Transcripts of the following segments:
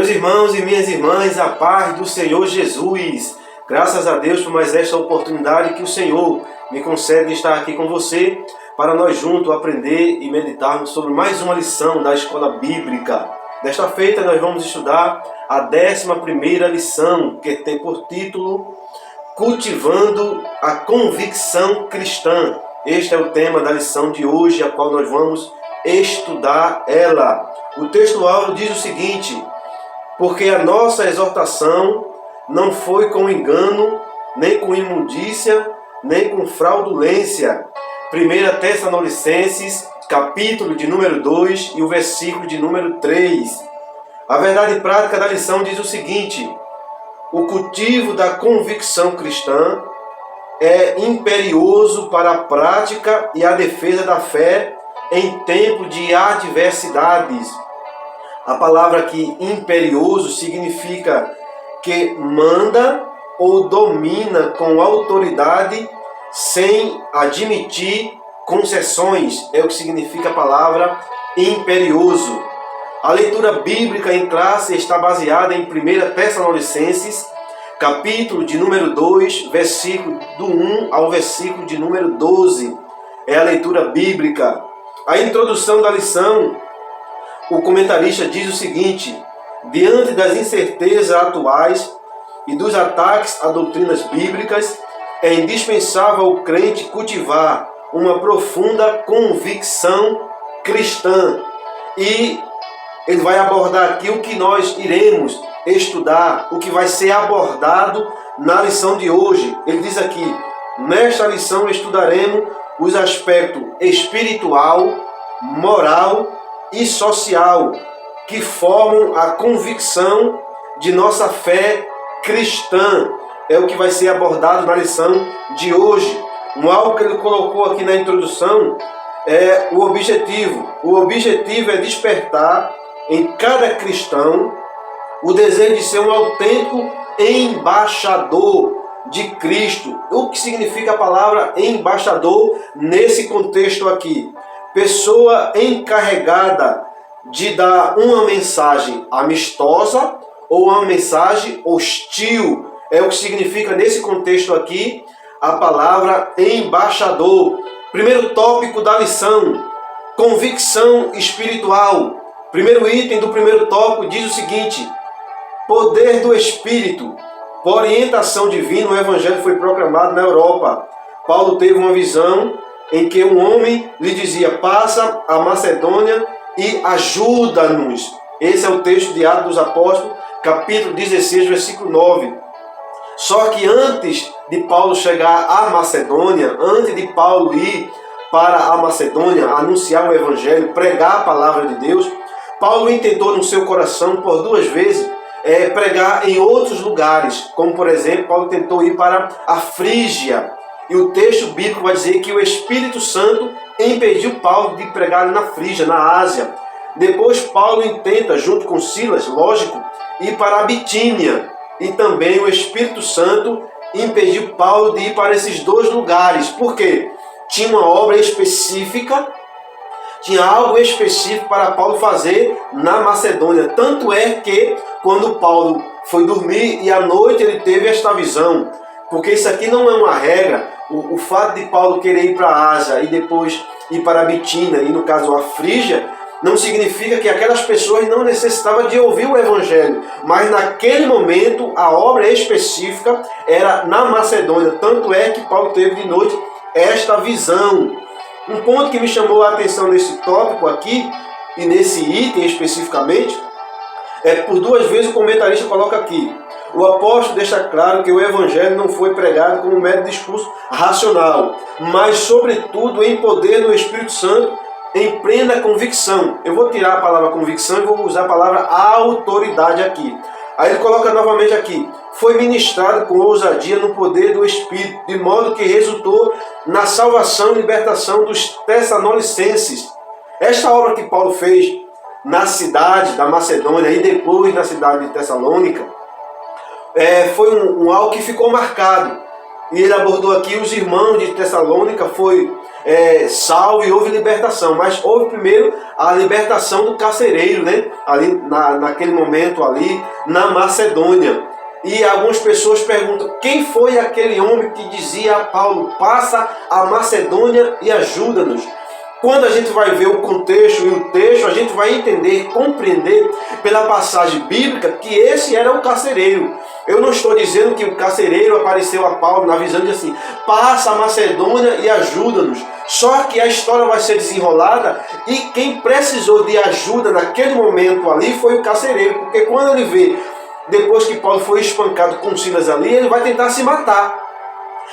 Meus irmãos e minhas irmãs, a paz do Senhor Jesus. Graças a Deus por mais esta oportunidade que o Senhor me concede de estar aqui com você, para nós juntos aprender e meditarmos sobre mais uma lição da Escola Bíblica. Desta feita nós vamos estudar a 11ª lição, que tem por título Cultivando a Convicção Cristã. Este é o tema da lição de hoje, a qual nós vamos estudar ela. O texto-áureo diz o seguinte: porque a nossa exortação não foi com engano, nem com imundícia, nem com fraudulência. 1 Tessalonicenses, capítulo de número 2 e o versículo de número 3. A verdade prática da lição diz o seguinte: o cultivo da convicção cristã é imperioso para a prática e a defesa da fé em tempo de adversidades. A palavra aqui, imperioso, significa que manda ou domina com autoridade sem admitir concessões. É o que significa a palavra imperioso. A leitura bíblica em classe está baseada em 1 Tessalonicenses, capítulo de número 2, versículo do 1 ao versículo de número 12. É a leitura bíblica. A introdução da lição, o comentarista diz o seguinte: diante das incertezas atuais e dos ataques a doutrinas bíblicas, é indispensável o crente cultivar uma profunda convicção cristã. E ele vai abordar aqui o que nós iremos estudar, o que vai ser abordado na lição de hoje. Ele diz aqui: nesta lição estudaremos os aspectos espiritual, moral e social que formam a convicção de nossa fé cristã. É o que vai ser abordado na lição de hoje. Algo que ele colocou aqui na introdução é o objetivo. O objetivo é despertar em cada cristão o desejo de ser um autêntico embaixador de Cristo. O que significa a palavra embaixador nesse contexto aqui? Pessoa encarregada de dar uma mensagem amistosa ou uma mensagem hostil. É o que significa nesse contexto aqui a palavra embaixador. Primeiro tópico da lição: convicção espiritual. Primeiro item do primeiro tópico diz o seguinte: poder do Espírito. Por orientação divina, o Evangelho foi proclamado na Europa. Paulo teve uma visão em que um homem lhe dizia: passa a Macedônia e ajuda-nos. Esse é o texto de Atos dos Apóstolos, capítulo 16, versículo 9. Só que antes de Paulo chegar à Macedônia, antes de Paulo ir para a Macedônia, anunciar o Evangelho, pregar a palavra de Deus, Paulo intentou no seu coração por 2 vezes pregar em outros lugares, como por exemplo, Paulo tentou ir para a Frígia. E o texto bíblico vai dizer que o Espírito Santo impediu Paulo de pregar ali na Frígia, na Ásia. Depois Paulo intenta, junto com Silas, lógico, ir para a Bitínia. E também o Espírito Santo impediu Paulo de ir para esses 2 lugares. Por quê? Tinha uma obra específica, tinha algo específico para Paulo fazer na Macedônia. Tanto é que quando Paulo foi dormir e à noite ele teve esta visão. Porque isso aqui não é uma regra. O fato de Paulo querer ir para a Ásia e depois ir para a Bitínia, e no caso a Frígia, não significa que aquelas pessoas não necessitavam de ouvir o Evangelho. Mas naquele momento a obra específica era na Macedônia. Tanto é que Paulo teve de noite esta visão. Um ponto que me chamou a atenção nesse tópico aqui, e nesse item especificamente, é por 2 vezes o comentarista coloca aqui: o apóstolo deixa claro que o Evangelho não foi pregado como um mero discurso racional, mas sobretudo em poder do Espírito Santo, em plena convicção. Eu vou tirar a palavra convicção e vou usar a palavra autoridade aqui. Aí ele coloca novamente aqui: foi ministrado com ousadia no poder do Espírito, de modo que resultou na salvação e libertação dos Tessalonicenses. Esta obra que Paulo fez na cidade da Macedônia e depois na cidade de Tessalônica, foi algo que ficou marcado. e ele abordou aqui os irmãos de Tessalônica, foi salvo e houve libertação, mas houve primeiro a libertação do carcereiro, né? Ali naquele momento ali na Macedônia. E algumas pessoas perguntam, quem foi aquele homem que dizia a Paulo, passa a Macedônia e ajuda-nos? Quando a gente vai ver o contexto e o texto, a gente vai entender, compreender pela passagem bíblica que esse era o carcereiro. Eu não estou dizendo que o carcereiro apareceu a Paulo na visão de assim, passa a Macedônia e ajuda-nos. Só que a história vai ser desenrolada e quem precisou de ajuda naquele momento ali foi o carcereiro. Porque quando ele vê, depois que Paulo foi espancado com Silas ali, ele vai tentar se matar.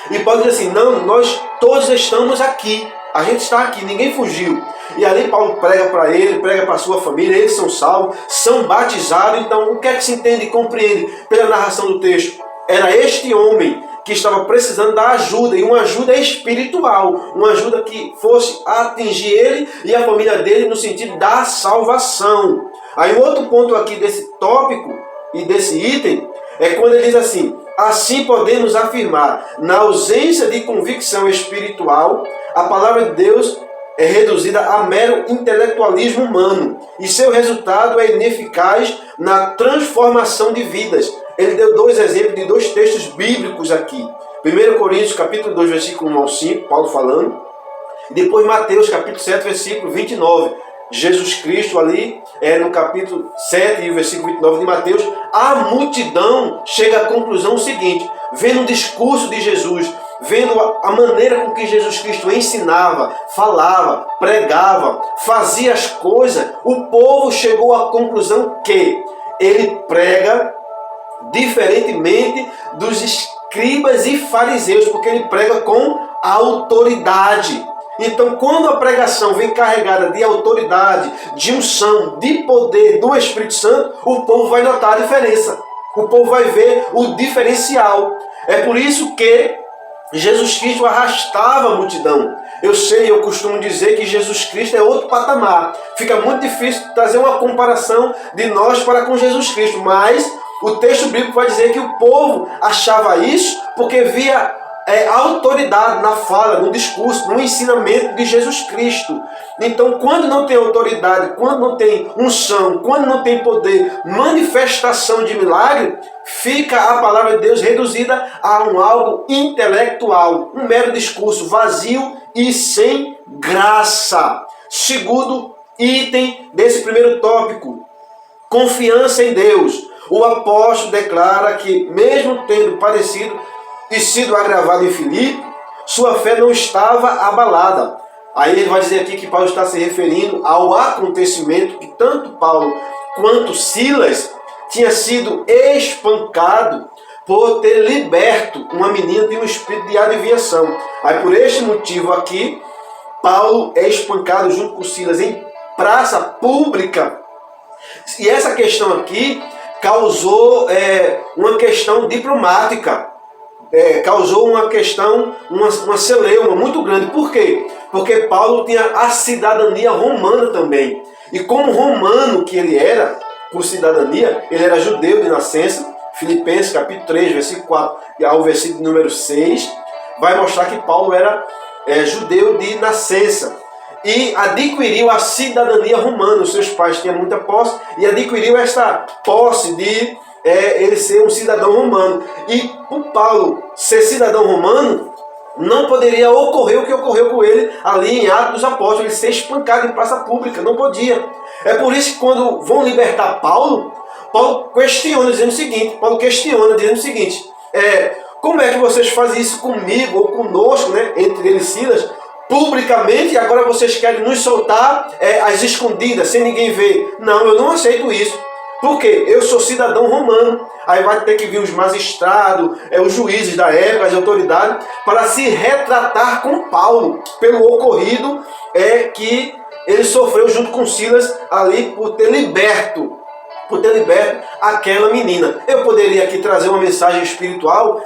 E Paulo diz assim, não, nós todos estamos aqui. A gente está aqui, ninguém fugiu. E ali Paulo prega para ele, prega para a sua família, eles são salvos, são batizados. Então, o que é que se entende e compreende pela narração do texto? Era este homem que estava precisando da ajuda, e uma ajuda espiritual, uma ajuda que fosse atingir ele e a família dele no sentido da salvação. Aí um outro ponto aqui desse tópico e desse item é quando ele diz assim, assim podemos afirmar, na ausência de convicção espiritual, a palavra de Deus é reduzida a mero intelectualismo humano e seu resultado é ineficaz na transformação de vidas. Ele deu dois exemplos de dois textos bíblicos aqui. 1 Coríntios capítulo 2, versículo 1 ao 5, Paulo falando. E depois Mateus capítulo 7, versículo 29. Jesus Cristo ali, no capítulo 7 e o versículo 29 de Mateus, a multidão chega à conclusão seguinte, vendo o discurso de Jesus, vendo a maneira com que Jesus Cristo ensinava, falava, pregava, fazia as coisas, o povo chegou à conclusão que ele prega diferentemente dos escribas e fariseus, porque ele prega com autoridade. Então, quando a pregação vem carregada de autoridade, de unção, de poder do Espírito Santo, o povo vai notar a diferença. O povo vai ver o diferencial. É por isso que Jesus Cristo arrastava a multidão. Eu costumo dizer que Jesus Cristo é outro patamar. Fica muito difícil trazer uma comparação de nós para com Jesus Cristo, mas o texto bíblico vai dizer que o povo achava isso porque via autoridade na fala, no discurso, no ensinamento de Jesus Cristo. Então, quando não tem autoridade, quando não tem unção, quando não tem poder, manifestação de milagre, fica a palavra de Deus reduzida a algo intelectual, um mero discurso vazio e sem graça. Segundo item desse primeiro tópico, confiança em Deus. O apóstolo declara que, mesmo tendo padecido e sido agravado em Filipe, sua fé não estava abalada. Aí ele vai dizer aqui que Paulo está se referindo ao acontecimento que tanto Paulo quanto Silas tinha sido espancado por ter liberto uma menina de um espírito de adivinhação. Aí por este motivo aqui, Paulo é espancado junto com Silas em praça pública. E essa questão aqui causou uma questão diplomática. Causou uma questão, uma celeuma muito grande. Por quê? Porque Paulo tinha a cidadania romana também. E como romano que ele era, por cidadania, ele era judeu de nascença. Filipenses capítulo 3, versículo 4 e ao versículo número 6, vai mostrar que Paulo era judeu de nascença. E adquiriu a cidadania romana. Os seus pais tinham muita posse e adquiriu esta posse de ele ser um cidadão romano. E por Paulo ser cidadão romano, não poderia ocorrer o que ocorreu com ele ali em Atos dos Apóstolos, ele ser espancado em praça pública, não podia. É por isso que quando vão libertar Paulo, Paulo questiona dizendo o seguinte, como é que vocês fazem isso comigo ou conosco, né, entre ele e Silas, publicamente, e agora vocês querem nos soltar às escondidas, sem ninguém ver? Não, eu não aceito isso. Por quê? Eu sou cidadão romano. Aí vai ter que vir os magistrados, os juízes da época, as autoridades, para se retratar com Paulo pelo ocorrido que ele sofreu junto com Silas ali por ter liberto por ter liberto aquela menina. Eu poderia aqui trazer uma mensagem espiritual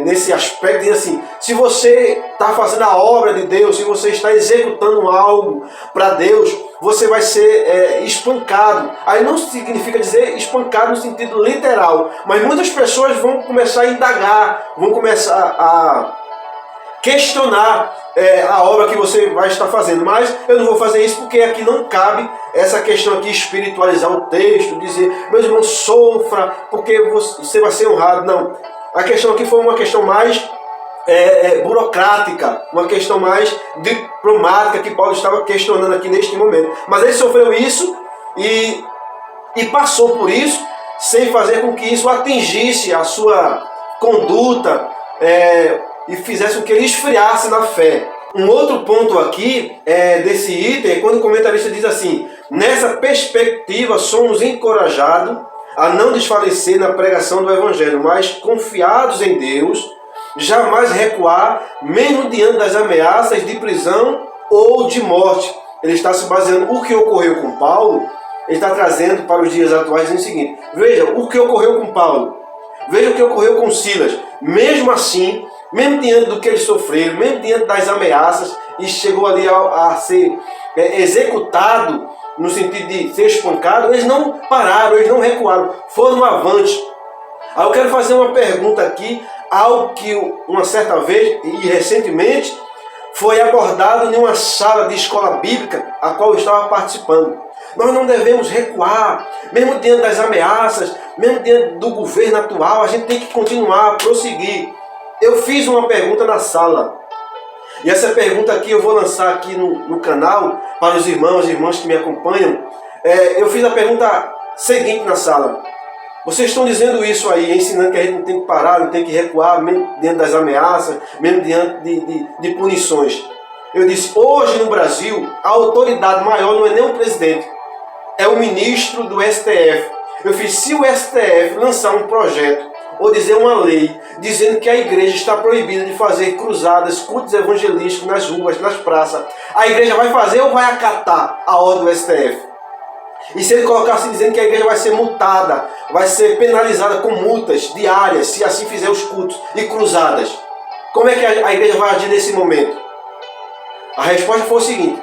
nesse aspecto, de assim, se você está fazendo a obra de Deus, se você está executando algo para Deus, você vai ser espancado. Aí não significa dizer espancado no sentido literal, mas muitas pessoas vão começar a indagar, vão começar a questionar a obra que você vai estar fazendo. Mas eu não vou fazer isso porque aqui não cabe essa questão aqui, espiritualizar o texto, dizer, meu irmão, sofra porque você vai ser honrado. Não, a questão aqui foi uma questão mais burocrática, uma questão mais diplomática que Paulo estava questionando aqui neste momento. Mas ele sofreu isso e passou por isso sem fazer com que isso atingisse a sua conduta e fizesse com que ele esfriasse na fé. Um outro ponto aqui desse item é quando o comentarista diz assim: nessa perspectiva somos encorajados a não desfalecer na pregação do Evangelho, mas confiados em Deus, jamais recuar, mesmo diante das ameaças de prisão ou de morte. Ele está se baseando o que ocorreu com Paulo, ele está trazendo para os dias atuais, dizendo o seguinte: veja o que ocorreu com Paulo, veja o que ocorreu com Silas. Mesmo assim, mesmo diante do que eles sofreram, mesmo diante das ameaças, e chegou ali a ser executado, no sentido de ser espancado, eles não pararam, eles não recuaram, foram avante. Aí eu quero fazer uma pergunta aqui, algo que uma certa vez, e recentemente, foi abordado em uma sala de escola bíblica, a qual eu estava participando. Nós não devemos recuar, mesmo diante das ameaças, mesmo diante do governo atual, a gente tem que continuar, prosseguir. Eu fiz uma pergunta na sala, e essa pergunta aqui eu vou lançar aqui no canal, para os irmãos e irmãs que me acompanham. Eu fiz a pergunta seguinte na sala: vocês estão dizendo isso aí, ensinando que a gente não tem que parar, não tem que recuar, mesmo diante das ameaças, mesmo diante de punições. Eu disse, hoje no Brasil, a autoridade maior não é nem o presidente, é o ministro do STF. Eu fiz, se o STF lançar um projeto ou dizer uma lei dizendo que a igreja está proibida de fazer cruzadas, cultos evangelísticos nas ruas, nas praças, a igreja vai fazer ou vai acatar a ordem do STF? E se ele colocasse dizendo que a igreja vai ser multada, vai ser penalizada com multas diárias, se assim fizer os cultos e cruzadas, como é que a igreja vai agir nesse momento? A resposta foi o seguinte: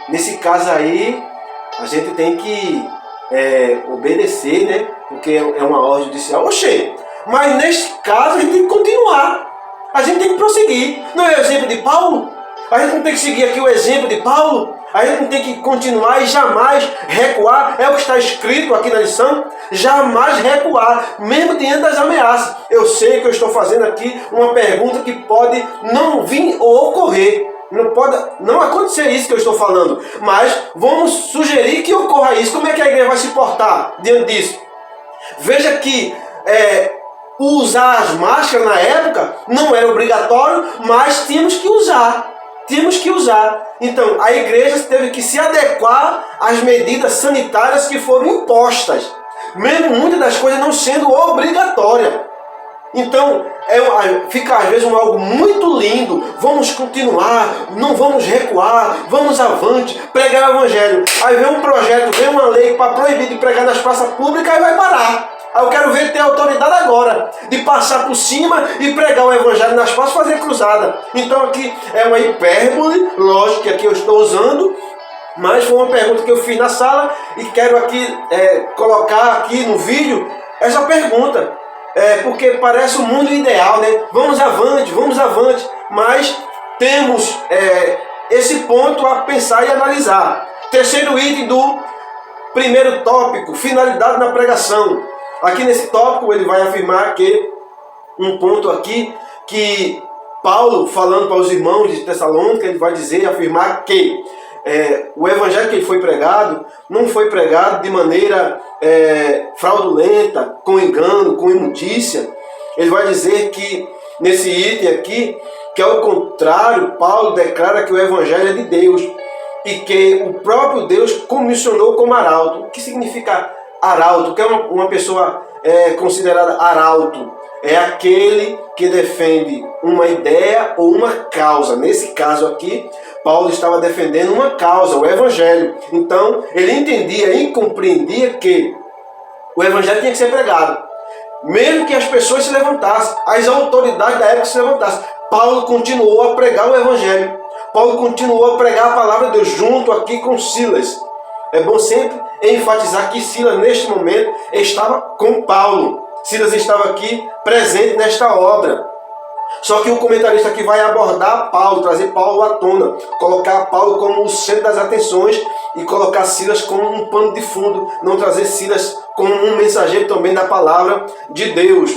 nesse caso aí, a gente tem que obedecer, né? Porque é uma ordem judicial. Oxê, mas neste caso a gente tem que continuar, a gente tem que prosseguir. Não é o exemplo de Paulo? A gente não tem que seguir aqui o exemplo de Paulo? A gente não tem que continuar e jamais recuar? É o que está escrito aqui na lição: jamais recuar, mesmo diante das ameaças. Eu sei que eu estou fazendo aqui uma pergunta que pode não vir ou ocorrer. Não pode não acontecer isso que eu estou falando, mas vamos sugerir que ocorra isso. Como é que a igreja vai se portar diante disso? Veja que usar as máscaras na época não era obrigatório, mas tínhamos que usar. Tínhamos que usar. Então, a igreja teve que se adequar às medidas sanitárias que foram impostas, mesmo muitas das coisas não sendo obrigatórias. Então, fica às vezes algo muito lindo. Vamos continuar, não vamos recuar, vamos avante, pregar o evangelho. Aí vem um projeto, vem uma lei para proibir de pregar nas praças públicas, aí vai parar. Aí eu quero ver ter autoridade agora de passar por cima e pregar o evangelho nas praças, fazer cruzada. Então aqui é uma hipérbole, lógico que aqui eu estou usando, mas foi uma pergunta que eu fiz na sala e quero aqui colocar aqui no vídeo essa pergunta. Porque parece o mundo ideal, né? Vamos avante, mas temos esse ponto a pensar e analisar. Terceiro item do primeiro tópico, finalidade na pregação. Aqui nesse tópico ele vai afirmar que um ponto aqui que Paulo, falando para os irmãos de Tessalônica, ele vai dizer, afirmar que o evangelho que ele foi pregado não foi pregado de maneira fraudulenta, com engano, com imundícia. Ele vai dizer que nesse item aqui, que ao contrário, Paulo declara que o evangelho é de Deus e que o próprio Deus comissionou como arauto. O que significa arauto? O que é uma pessoa considerada arauto? é aquele que defende uma ideia ou uma causa. Nesse caso aqui, Paulo estava defendendo uma causa, o Evangelho. Então, ele entendia e compreendia que o Evangelho tinha que ser pregado. Mesmo que as pessoas se levantassem, as autoridades da época se levantassem, Paulo continuou a pregar o Evangelho. Paulo continuou a pregar a palavra de Deus junto aqui com Silas. É bom sempre enfatizar que Silas, neste momento, estava com Paulo. Silas estava aqui presente nesta obra. Só que o comentarista aqui vai abordar Paulo, trazer Paulo à tona, colocar Paulo como o centro das atenções e colocar Silas como um pano de fundo, não trazer Silas como um mensageiro também da palavra de Deus.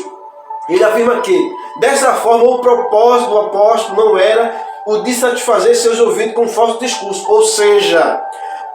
Ele afirma que, dessa forma, o propósito do apóstolo não era o de satisfazer seus ouvintes com falso discurso, ou seja,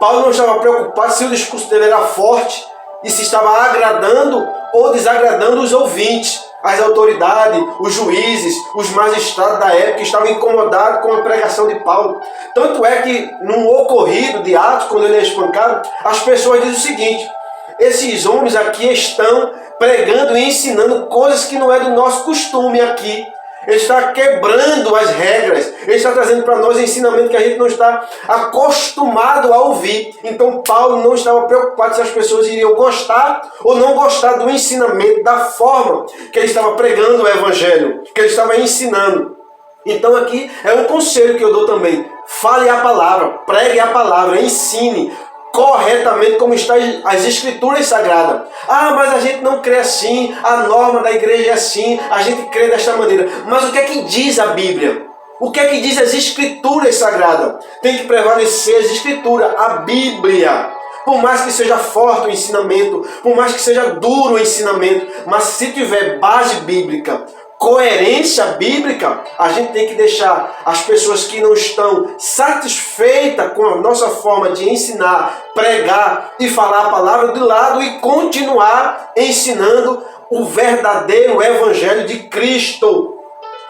Paulo não estava preocupado se o discurso dele era forte e se estava agradando ou desagradando os ouvintes. As autoridades, os juízes, os magistrados da época estavam incomodados com a pregação de Paulo. Tanto é que, num ocorrido de Atos, quando ele é espancado, as pessoas dizem o seguinte: esses homens aqui estão pregando e ensinando coisas que não é do nosso costume aqui. Ele está quebrando as regras. Ele está trazendo para nós ensinamento que a gente não está acostumado a ouvir. Então Paulo não estava preocupado se as pessoas iriam gostar ou não gostar do ensinamento, da forma que ele estava pregando o Evangelho, que ele estava ensinando. Então aqui é um conselho que eu dou também. Fale a palavra, pregue a palavra, ensine corretamente como estão as escrituras sagradas. Ah, mas a gente não crê assim, a norma da igreja é assim, a gente crê desta maneira. Mas o que é que diz a Bíblia? O que é que diz as escrituras sagradas? Tem que prevalecer as escrituras, a Bíblia. Por mais que seja forte o ensinamento, por mais que seja duro o ensinamento, mas se tiver base bíblica, coerência bíblica, a gente tem que deixar as pessoas que não estão satisfeitas com a nossa forma de ensinar, pregar e falar a palavra de lado e continuar ensinando o verdadeiro Evangelho de Cristo.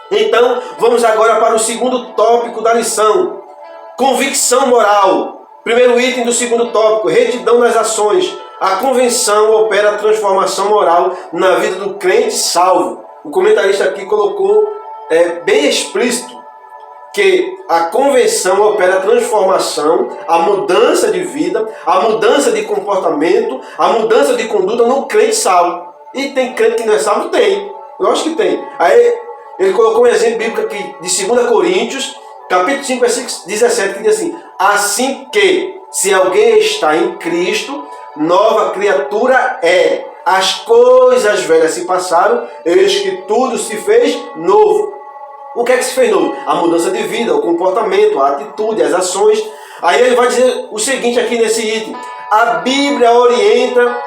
Então, vamos agora para o segundo tópico da lição: convicção moral. Primeiro item do segundo tópico: retidão nas ações. A convenção opera a transformação moral na vida do crente salvo. O comentarista aqui colocou bem explícito que a convenção opera a transformação, a mudança de vida, a mudança de comportamento, a mudança de conduta no crente salvo. E tem crente que não é salvo? Tem. Lógico que tem. Aí ele colocou um exemplo bíblico aqui de 2 Coríntios, capítulo 5, versículo 17, que diz assim: assim que, se alguém está em Cristo, nova criatura é. As coisas velhas se passaram, eis que tudo se fez novo. O que é que se fez novo? A mudança de vida, o comportamento, a atitude, as ações. Aí ele vai dizer o seguinte aqui nesse item: a Bíblia orienta,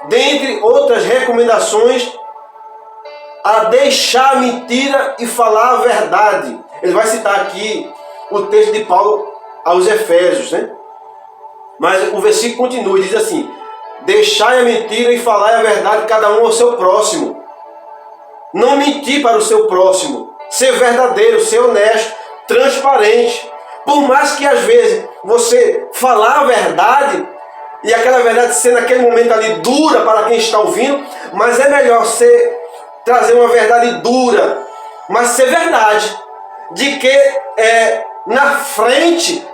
dentre outras recomendações, a deixar a mentira e falar a verdade. Ele vai citar aqui o texto de Paulo aos Efésios, né? Mas o versículo continua e diz assim: deixai a mentira e falai a verdade, cada um ao seu próximo. Não mentir para o seu próximo. Ser verdadeiro, ser honesto, transparente. Por mais que às vezes você falar a verdade, e aquela verdade ser naquele momento ali dura para quem está ouvindo, mas é melhor você trazer uma verdade dura, mas ser verdade, de que na frente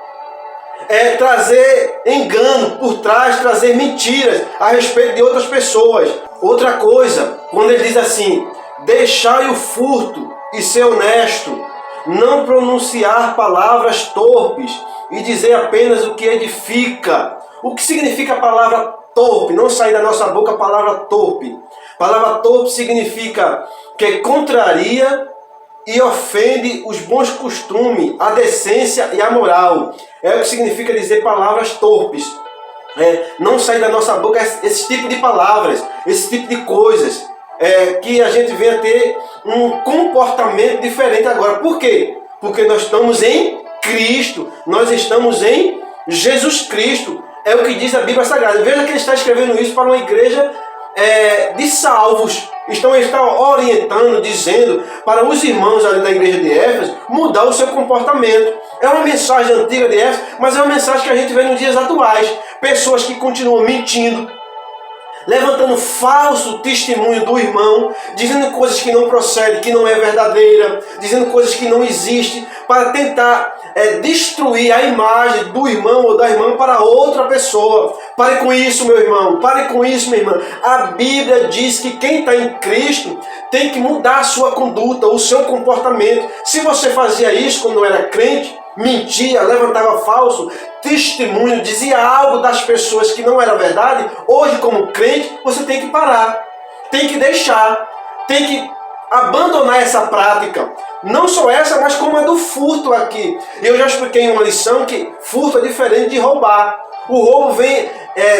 trazer engano, por trás trazer mentiras a respeito de outras pessoas. Outra coisa, quando ele diz assim: deixai o furto e ser honesto, não pronunciar palavras torpes e dizer apenas o que edifica. O que significa a palavra torpe? Não sair da nossa boca a palavra torpe. Palavra torpe significa que contraria e ofende os bons costumes, a decência e a moral. É o que significa dizer palavras torpes. Não sair da nossa boca esse tipo de palavras, esse tipo de coisas, que a gente venha ter um comportamento diferente agora. Por quê? Porque nós estamos em Cristo, nós estamos em Jesus Cristo. É o que diz a Bíblia Sagrada. Veja que ele está escrevendo isso para uma igreja de salvos. Então ele está orientando, dizendo para os irmãos ali da igreja de Éfeso mudar o seu comportamento. É uma mensagem antiga de Éfeso, mas é uma mensagem que a gente vê nos dias atuais. Pessoas que continuam mentindo, levantando falso testemunho do irmão, dizendo coisas que não procedem, que não é verdadeira, dizendo coisas que não existem, para tentar destruir a imagem do irmão ou da irmã para outra pessoa. Pare com isso, meu irmão, pare com isso, minha irmã. A Bíblia diz que quem está em Cristo tem que mudar a sua conduta, o seu comportamento. Se você fazia isso quando era crente, mentia, levantava falso testemunho, dizia algo das pessoas que não era verdade, hoje como crente você tem que parar, tem que deixar, tem que abandonar essa prática. Não só essa, mas como a do furto aqui. Eu já expliquei em uma lição que furto é diferente de roubar. O roubo vem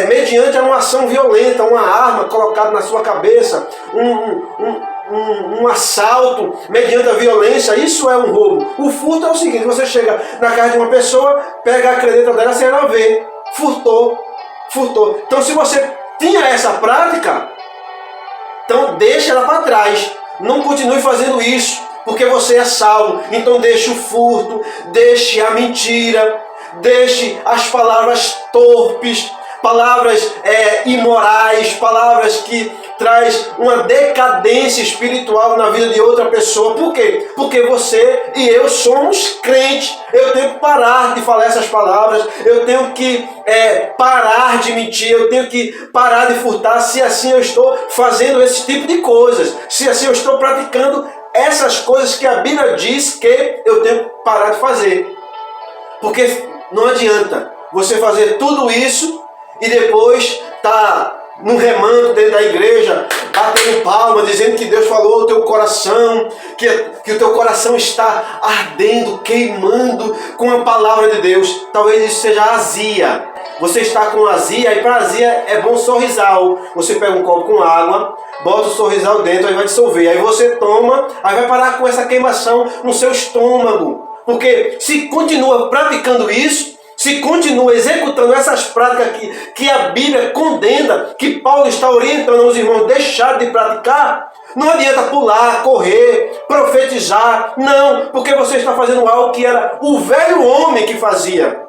mediante uma ação violenta, uma arma colocada na sua cabeça, um assalto mediante a violência. Isso é um roubo. O furto é o seguinte: você chega na casa de uma pessoa, pega a caneta dela sem ela ver, furtou. Então, se você tinha essa prática, então deixa ela para trás, não continue fazendo isso, porque você é salvo. Então deixe o furto, deixe a mentira, deixe as palavras torpes, palavras imorais, palavras que traz uma decadência espiritual na vida de outra pessoa. Por quê? Porque você e eu somos crentes. Eu tenho que parar de falar essas palavras, eu tenho que parar de mentir, eu tenho que parar de furtar, se assim eu estou fazendo esse tipo de coisas, se assim eu estou praticando essas coisas que a Bíblia diz que eu tenho que parar de fazer. Porque não adianta você fazer tudo isso e depois tá num remanso dentro da igreja, batendo palma, dizendo que Deus falou ao teu coração, que o teu coração está ardendo, queimando com a palavra de Deus. Talvez isso seja azia. Você está com azia, e para azia é bom sorrisal. Você pega um copo com água, bota o sorrisal dentro, aí vai dissolver. Aí você toma, aí vai parar com essa queimação no seu estômago. Porque se continua praticando isso, se continua executando essas práticas que a Bíblia condena, que Paulo está orientando os irmãos a deixar de praticar, não adianta pular, correr, profetizar. Não, porque você está fazendo algo que era o velho homem que fazia,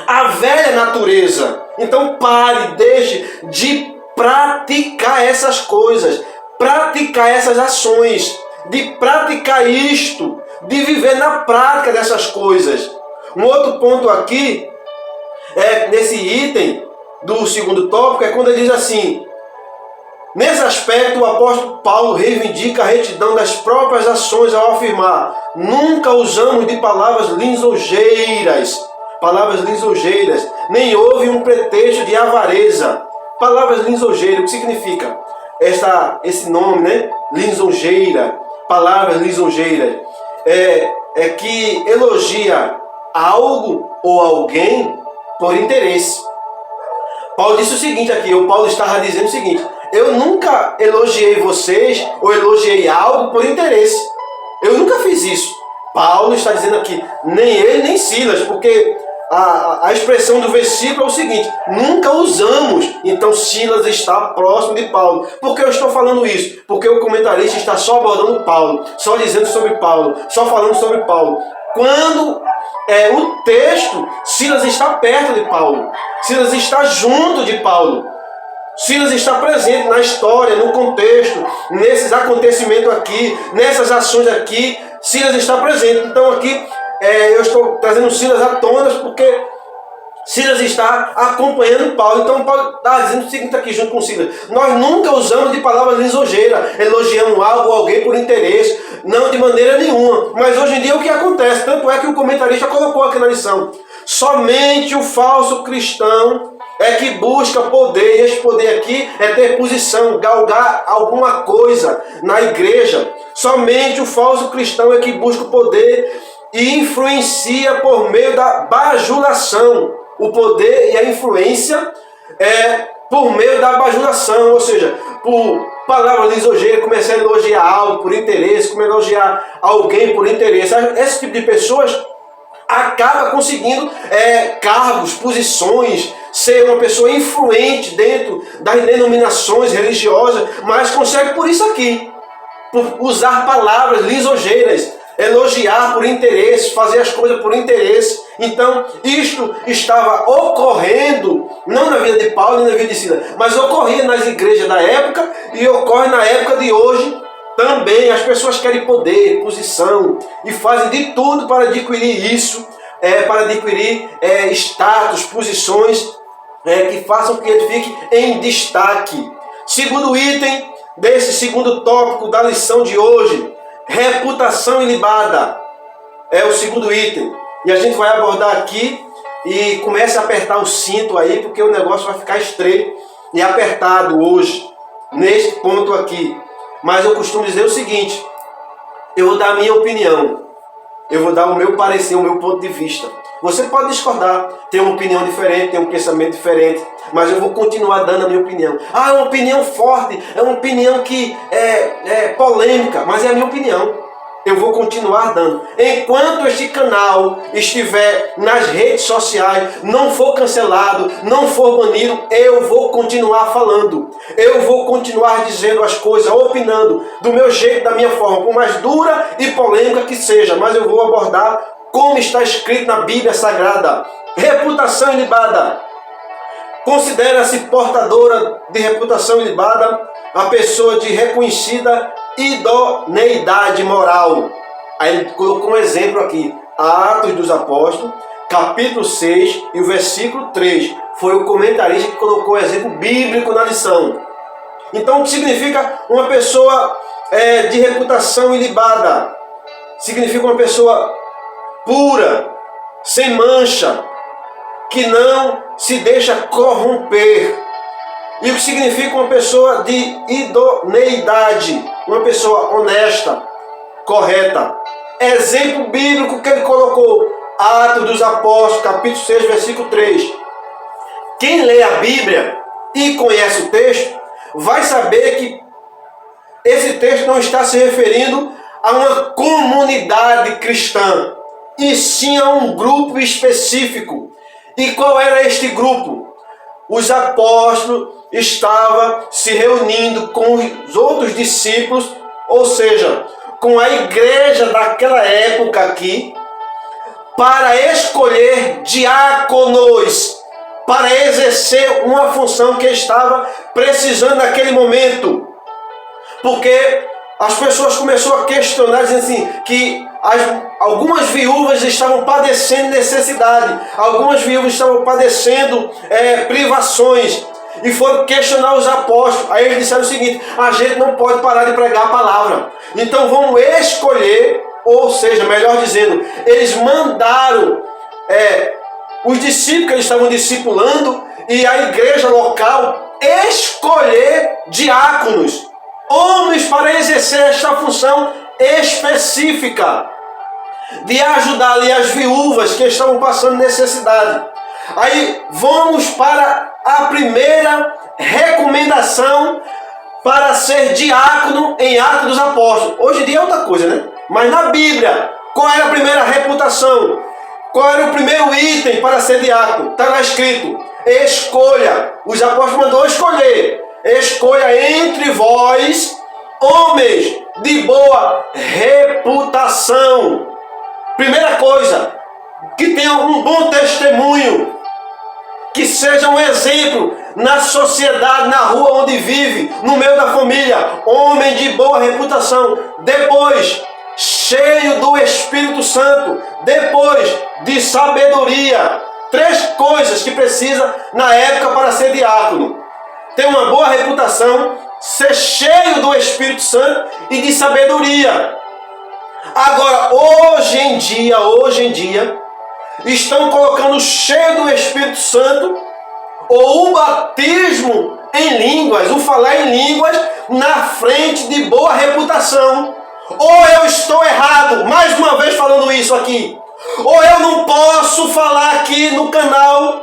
a velha natureza. Então pare, deixe de praticar essas coisas, praticar essas ações, de praticar isto, de viver na prática dessas coisas. Um outro ponto aqui, nesse item do segundo tópico, é quando ele diz assim: nesse aspecto o apóstolo Paulo reivindica a retidão das próprias ações ao afirmar: nunca usamos de palavras lisonjeiras, nem houve um pretexto de avareza. Palavras lisonjeiras, o que significa esse nome, né? Lisonjeira, palavras lisonjeiras, é que elogia algo ou alguém por interesse. Paulo disse o seguinte aqui, Paulo estava dizendo o seguinte: eu nunca elogiei vocês ou elogiei algo por interesse. Eu nunca fiz isso. Paulo está dizendo aqui, nem ele nem Silas, porque a expressão do versículo é o seguinte: nunca usamos. Então Silas está próximo de Paulo. Por que eu estou falando isso? Porque o comentarista está só abordando Paulo, só dizendo sobre Paulo, só falando sobre Paulo. Quando o texto, Silas está perto de Paulo, Silas está junto de Paulo, Silas está presente na história, no contexto, nesses acontecimentos aqui, nessas ações aqui, Silas está presente. Então aqui eu estou trazendo Silas à tona porque Silas está acompanhando Paulo. Então Paulo está dizendo o seguinte aqui junto com Silas: nós nunca usamos de palavras lisonjeiras, elogiamos algo ou alguém por interesse, não, de maneira nenhuma. Mas hoje em dia o que acontece? Tanto é que o comentarista colocou aqui na lição: somente o falso cristão é que busca poder, e esse poder aqui é ter posição, galgar alguma coisa na igreja. Somente o falso cristão é que busca o poder e influencia por meio da bajulação. O poder e a influência por meio da bajulação, ou seja, por palavras lisonjeiras, começar a elogiar algo por interesse, começar a elogiar alguém por interesse. Esse tipo de pessoas acaba conseguindo cargos, posições, ser uma pessoa influente dentro das denominações religiosas, mas consegue por isso aqui, por usar palavras lisonjeiras, elogiar por interesse, fazer as coisas por interesse. Então, isto estava ocorrendo, não na vida de Paulo e na vida de Silas, mas ocorria nas igrejas da época e ocorre na época de hoje também. As pessoas querem poder, posição e fazem de tudo para adquirir isso, para adquirir status, posições que façam que ele fique em destaque. Segundo item desse segundo tópico da lição de hoje, reputação ilibada. É o segundo item. E a gente vai abordar aqui e comece a apertar o cinto aí, porque o negócio vai ficar estreito e apertado hoje, neste ponto aqui. Mas eu costumo dizer o seguinte: eu vou dar a minha opinião, eu vou dar o meu parecer, o meu ponto de vista. Você pode discordar, ter uma opinião diferente, ter um pensamento diferente, mas eu vou continuar dando a minha opinião. É uma opinião forte, é uma opinião que é polêmica, mas é a minha opinião. Eu vou continuar dando. Enquanto este canal estiver nas redes sociais, não for cancelado, não for banido, eu vou continuar falando. Eu vou continuar dizendo as coisas, opinando do meu jeito, da minha forma, por mais dura e polêmica que seja, mas eu vou abordar como está escrito na Bíblia Sagrada. Reputação ilibada. Considera-se portadora de reputação ilibada a pessoa de reconhecida idoneidade moral. Aí ele colocou um exemplo aqui, Atos dos Apóstolos, capítulo 6 e o versículo 3. Foi o comentarista que colocou o exemplo bíblico na lição. Então, o que significa uma pessoa de reputação ilibada? Significa uma pessoa pura, sem mancha, que não se deixa corromper. E o que significa uma pessoa de idoneidade? Uma pessoa honesta, correta. Exemplo bíblico que ele colocou, Atos dos Apóstolos, capítulo 6, versículo 3. Quem lê a Bíblia e conhece o texto, vai saber que esse texto não está se referindo a uma comunidade cristã, e sim a um grupo específico. E qual era este grupo? Os apóstolos estavam se reunindo com os outros discípulos, ou seja, com a igreja daquela época aqui, para escolher diáconos, para exercer uma função que estava precisando naquele momento. Porque as pessoas começaram a questionar, dizendo assim, que algumas viúvas estavam padecendo necessidade, algumas viúvas estavam padecendo privações, e foram questionar os apóstolos. Aí eles disseram o seguinte: a gente não pode parar de pregar a palavra, então vamos escolher, ou seja, melhor dizendo, eles mandaram os discípulos que eles estavam discipulando e a igreja local escolher diáconos, homens para exercer esta função específica de ajudar ali as viúvas que estavam passando necessidade. Aí vamos para a primeira recomendação para ser diácono em Atos dos Apóstolos. Hoje em dia é outra coisa, né? Mas na Bíblia, qual era a primeira reputação? Qual era o primeiro item para ser diácono? Está lá escrito: escolha. Os apóstolos mandou escolher. Escolha entre vós homens de boa reputação. Primeira coisa, que tenham um bom testemunho, que seja um exemplo na sociedade, na rua onde vive, no meio da família. Homem de boa reputação. Depois, cheio do Espírito Santo. Depois, de sabedoria. 3 coisas que precisa na época para ser diácono: ter uma boa reputação, ser cheio do Espírito Santo e de sabedoria. Agora, hoje em dia, estão colocando cheio do Espírito Santo ou o batismo em línguas, o falar em línguas, na frente de boa reputação. Ou eu estou errado, mais uma vez falando isso aqui, ou eu não posso falar aqui no canal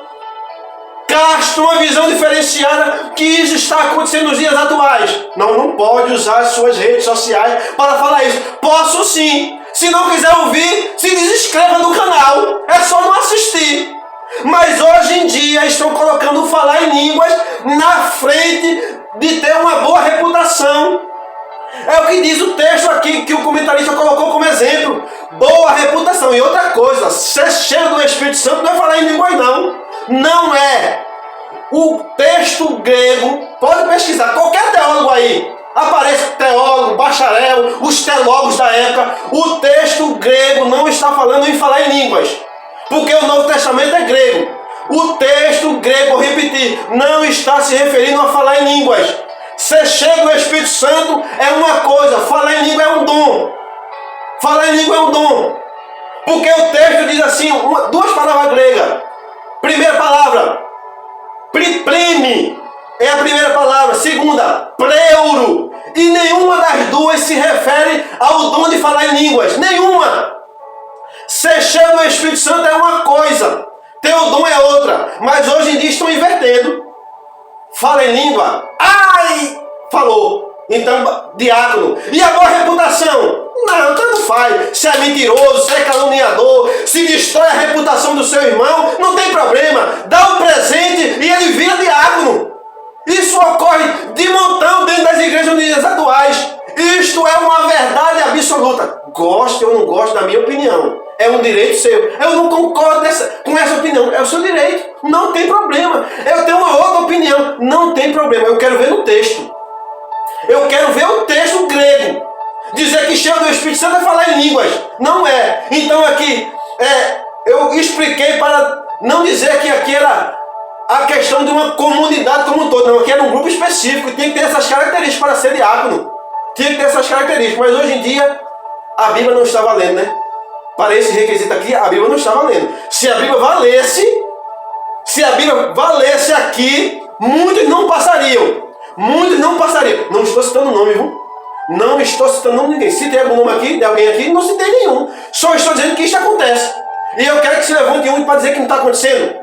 Castro uma visão diferenciada, que isso está acontecendo nos dias atuais. Não pode usar as suas redes sociais para falar isso. Posso sim. Se não quiser ouvir, se desinscreva no canal. É só não assistir. Mas hoje em dia estão colocando o falar em línguas na frente de ter uma boa reputação. É o que diz o texto aqui, que o comentarista colocou como exemplo. Boa reputação. E outra coisa, ser cheio do Espírito Santo não é falar em línguas, não. Não é. O texto grego, pode pesquisar, qualquer teólogo aí, aparece teólogo, bacharel, os teólogos da época, o texto grego não está falando em falar em línguas, porque o Novo Testamento é grego. O texto grego, vou repetir, não está se referindo a falar em línguas. Ser cheio do Espírito Santo é uma coisa, falar em língua é um dom. Falar em língua é um dom. Porque o texto diz assim, duas palavras gregas. Primeira palavra, pripreme, é a primeira palavra. Segunda, pleuro. E nenhuma das duas se refere ao dom de falar em línguas. Nenhuma. Ser cheio do Espírito Santo é uma coisa, ter o dom é outra. Mas hoje em dia estão invertendo. Fala em língua. Ai! Falou. Então, diácono. E a boa reputação? Não, tanto faz. Se é mentiroso, se é caluniador, se destrói a reputação do seu irmão, não tem problema. Dá um presente e ele vira diácono. Isso ocorre de montão dentro das igrejas unidas atuais. Isto é uma verdade absoluta. Goste ou não goste da minha opinião. É um direito seu. Eu não concordo com essa opinião. É o seu direito. Não tem problema. Eu tenho uma outra opinião. Não tem problema. Eu quero ver no texto. Eu quero ver o texto grego. Dizer que cheio do Espírito Santo é falar em línguas. Não é. Então aqui, eu expliquei para não dizer que aqui era a questão de uma comunidade como um todo. Não, aqui era um grupo específico. Tinha que ter essas características para ser diácono. Tinha que ter essas características. Mas hoje em dia, a Bíblia não está valendo, né? Para esse requisito aqui, a Bíblia não está valendo. Se a Bíblia valesse aqui, muitos não passariam. Muitos não passariam. Não estou citando nome, viu? Não estou citando nome de ninguém. Se tem algum nome aqui, de alguém aqui, não citei nenhum. Só estou dizendo que isso acontece. E eu quero que se levante um para dizer que não está acontecendo.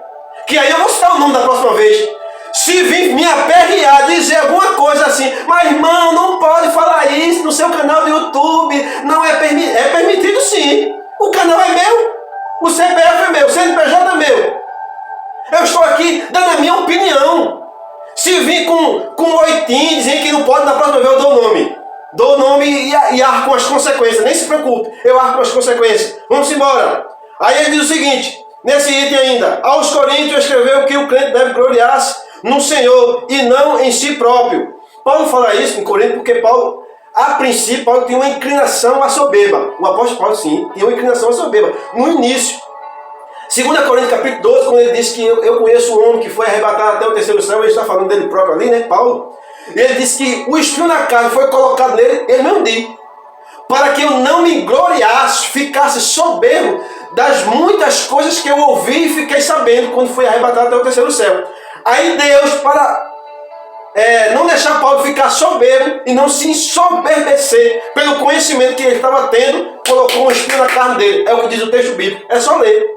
Que aí eu vou citar o nome da próxima vez. Se vir me aperrear, dizer alguma coisa assim, mas irmão, não pode falar isso no seu canal do YouTube. Não é permitido. É permitido sim. O canal é meu. O CPF é meu. O CNPJ é meu. Eu estou aqui dando a minha opinião. Se vir com oitinho, dizendo que não pode, na próxima vez eu dou o nome. Dou o nome e arco com as consequências. Nem se preocupe, eu arco com as consequências. Vamos embora. Aí ele diz o seguinte, nesse item ainda. Aos Coríntios escreveu que o crente deve gloriar-se no Senhor e não em si próprio. Paulo fala isso em Coríntios porque Paulo, a princípio, Paulo tinha uma inclinação à soberba. O apóstolo Paulo, sim, tinha uma inclinação à soberba. No início. 2 Coríntios capítulo 12, quando ele diz que eu conheço um homem que foi arrebatado até o terceiro céu, ele está falando dele próprio ali, né, Paulo? E ele disse que o espinho na carne foi colocado nele, ele mesmo disse, para que eu não me gloriasse, ficasse soberbo das muitas coisas que eu ouvi e fiquei sabendo quando fui arrebatado até o terceiro céu. Aí Deus, para não deixar Paulo ficar soberbo e não se ensoberbecer pelo conhecimento que ele estava tendo, colocou um espinho na carne dele. É o que diz o texto bíblico, é só ler.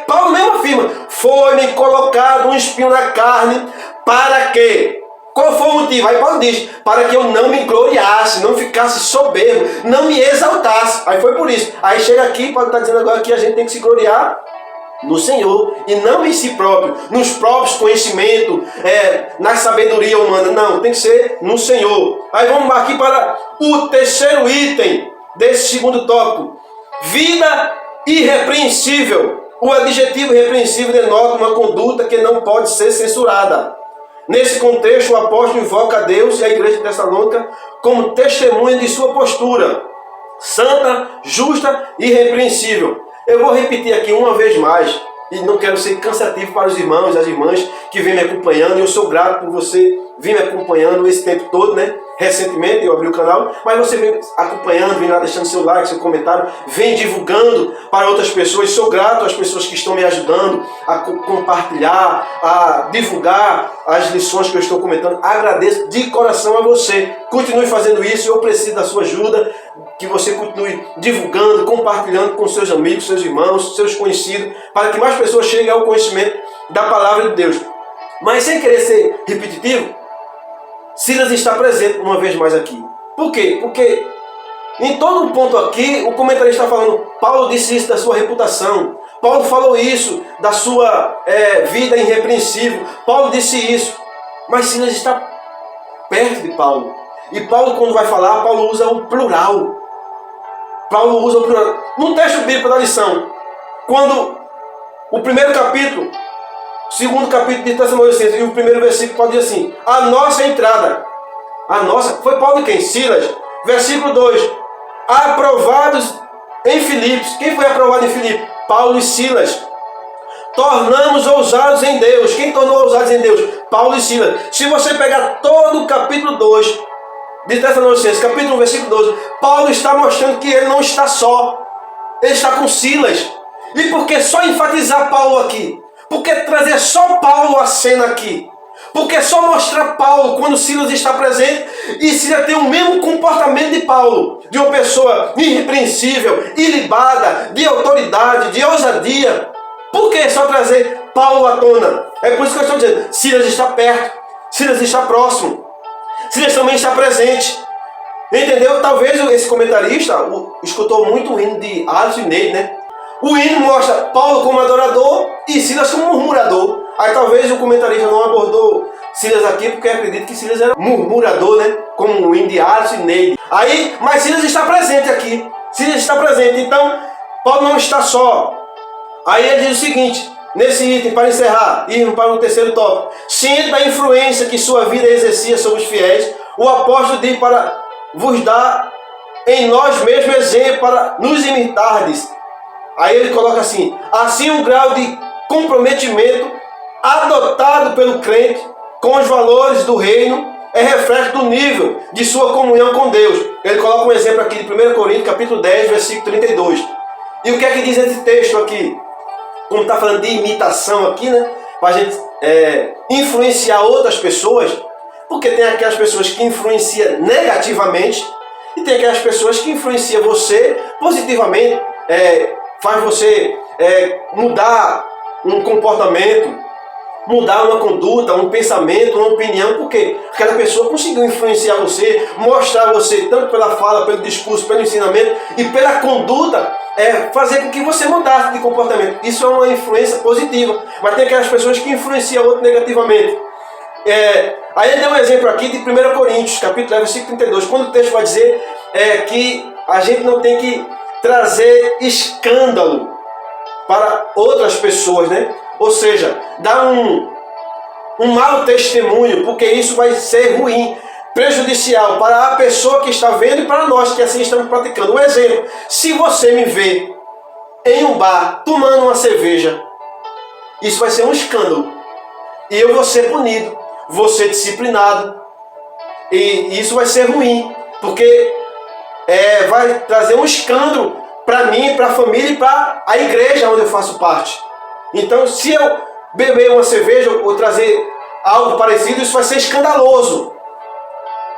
Paulo mesmo afirma, foi-me colocado um espinho na carne para que... Qual foi o motivo? Aí Paulo diz, para que eu não me gloriasse, não ficasse soberbo, não me exaltasse. Aí foi por isso. Aí chega aqui, Paulo está dizendo agora que a gente tem que se gloriar no Senhor e não em si próprio, nos próprios conhecimentos, na sabedoria humana. Não, tem que ser no Senhor. Aí vamos aqui para o terceiro item desse segundo tópico. Vida irrepreensível. O adjetivo irrepreensível denota uma conduta que não pode ser censurada. Nesse contexto, o apóstolo invoca a Deus e a igreja de Tessalônica como testemunha de sua postura santa, justa e irrepreensível. Eu vou repetir aqui uma vez mais, e não quero ser cansativo para os irmãos e as irmãs que vêm me acompanhando, e eu sou grato por você vir me acompanhando esse tempo todo, né? Recentemente eu abri o canal, mas você vem acompanhando, vem lá deixando seu like, seu comentário, vem divulgando para outras pessoas. Sou grato às pessoas que estão me ajudando a compartilhar, a divulgar as lições que eu estou comentando. Agradeço de coração a você. Continue fazendo isso, eu preciso da sua ajuda, que você continue divulgando, compartilhando com seus amigos, seus irmãos, seus conhecidos, para que mais pessoas cheguem ao conhecimento da palavra de Deus. Mas sem querer ser repetitivo, Silas está presente uma vez mais aqui. Por quê? Porque em todo ponto aqui, o comentarista está falando, Paulo disse isso da sua reputação, Paulo falou isso da sua vida irrepreensível, Paulo disse isso, mas Silas está perto de Paulo. E Paulo, quando vai falar, Paulo usa o plural. Paulo usa o plural. No texto bíblico da lição, quando o primeiro capítulo, o segundo capítulo de Tessalonicenses e o primeiro versículo pode dizer assim: a nossa entrada, a nossa, foi Paulo e quem? Silas. Versículo 2: aprovados em Filipos. Quem foi aprovado em Filipos? Paulo e Silas. Tornamos ousados em Deus. Quem tornou ousados em Deus? Paulo e Silas. Se você pegar todo o capítulo 2 de Tessalonicenses, capítulo 1, versículo 12, Paulo está mostrando que ele não está só. Ele está com Silas. E por que só enfatizar Paulo aqui? Por que trazer só Paulo à cena aqui? Por que só mostrar Paulo quando Silas está presente e Silas tem o mesmo comportamento de Paulo, de uma pessoa irrepreensível, ilibada, de autoridade, de ousadia? Por que só trazer Paulo à tona? É por isso que eu estou dizendo, Silas está perto, Silas está próximo, Silas também está presente. Entendeu? Talvez esse comentarista escutou muito o hino de Alisson e Neide, né? O hino mostra Paulo como adorador e Silas como murmurador. Aí talvez o comentarista não abordou Silas aqui porque acredita que Silas era murmurador, né? Como o hino de Alisson e Neide. Mas Silas está presente aqui. Silas está presente. Então, Paulo não está só. Aí ele diz o seguinte, nesse item, para encerrar, irmos para o terceiro tópico. Ciente da influência que sua vida exercia sobre os fiéis, o apóstolo diz para vos dar em nós mesmos exemplo para nos imitardes. Aí ele coloca assim um grau de comprometimento adotado pelo crente com os valores do reino é reflexo do nível de sua comunhão com Deus. Ele coloca um exemplo aqui de 1 Coríntios, capítulo 10, versículo 32. E o que é que diz esse texto aqui? Como está falando de imitação aqui, né? Para a gente influenciar outras pessoas, porque tem aquelas pessoas que influenciam negativamente e tem aquelas pessoas que influenciam você positivamente, faz você mudar um comportamento, mudar uma conduta, um pensamento, uma opinião, porque aquela pessoa conseguiu influenciar você, mostrar você, tanto pela fala, pelo discurso, pelo ensinamento e pela conduta, fazer com que você mudasse de comportamento. Isso é uma influência positiva, mas tem aquelas pessoas que influenciam o outro negativamente. Aí ele deu um exemplo aqui de 1 Coríntios, capítulo 10, versículo 32, quando o texto vai dizer que a gente não tem que trazer escândalo para outras pessoas, né? Ou seja, dar um mau testemunho, porque isso vai ser ruim, prejudicial para a pessoa que está vendo e para nós que assim estamos praticando. Um exemplo, se você me vê em um bar tomando uma cerveja, isso vai ser um escândalo. E eu vou ser punido, vou ser disciplinado. E isso vai ser ruim, porque vai trazer um escândalo para mim, para a família e para a igreja onde eu faço parte. Então, se eu beber uma cerveja ou trazer algo parecido, isso vai ser escandaloso.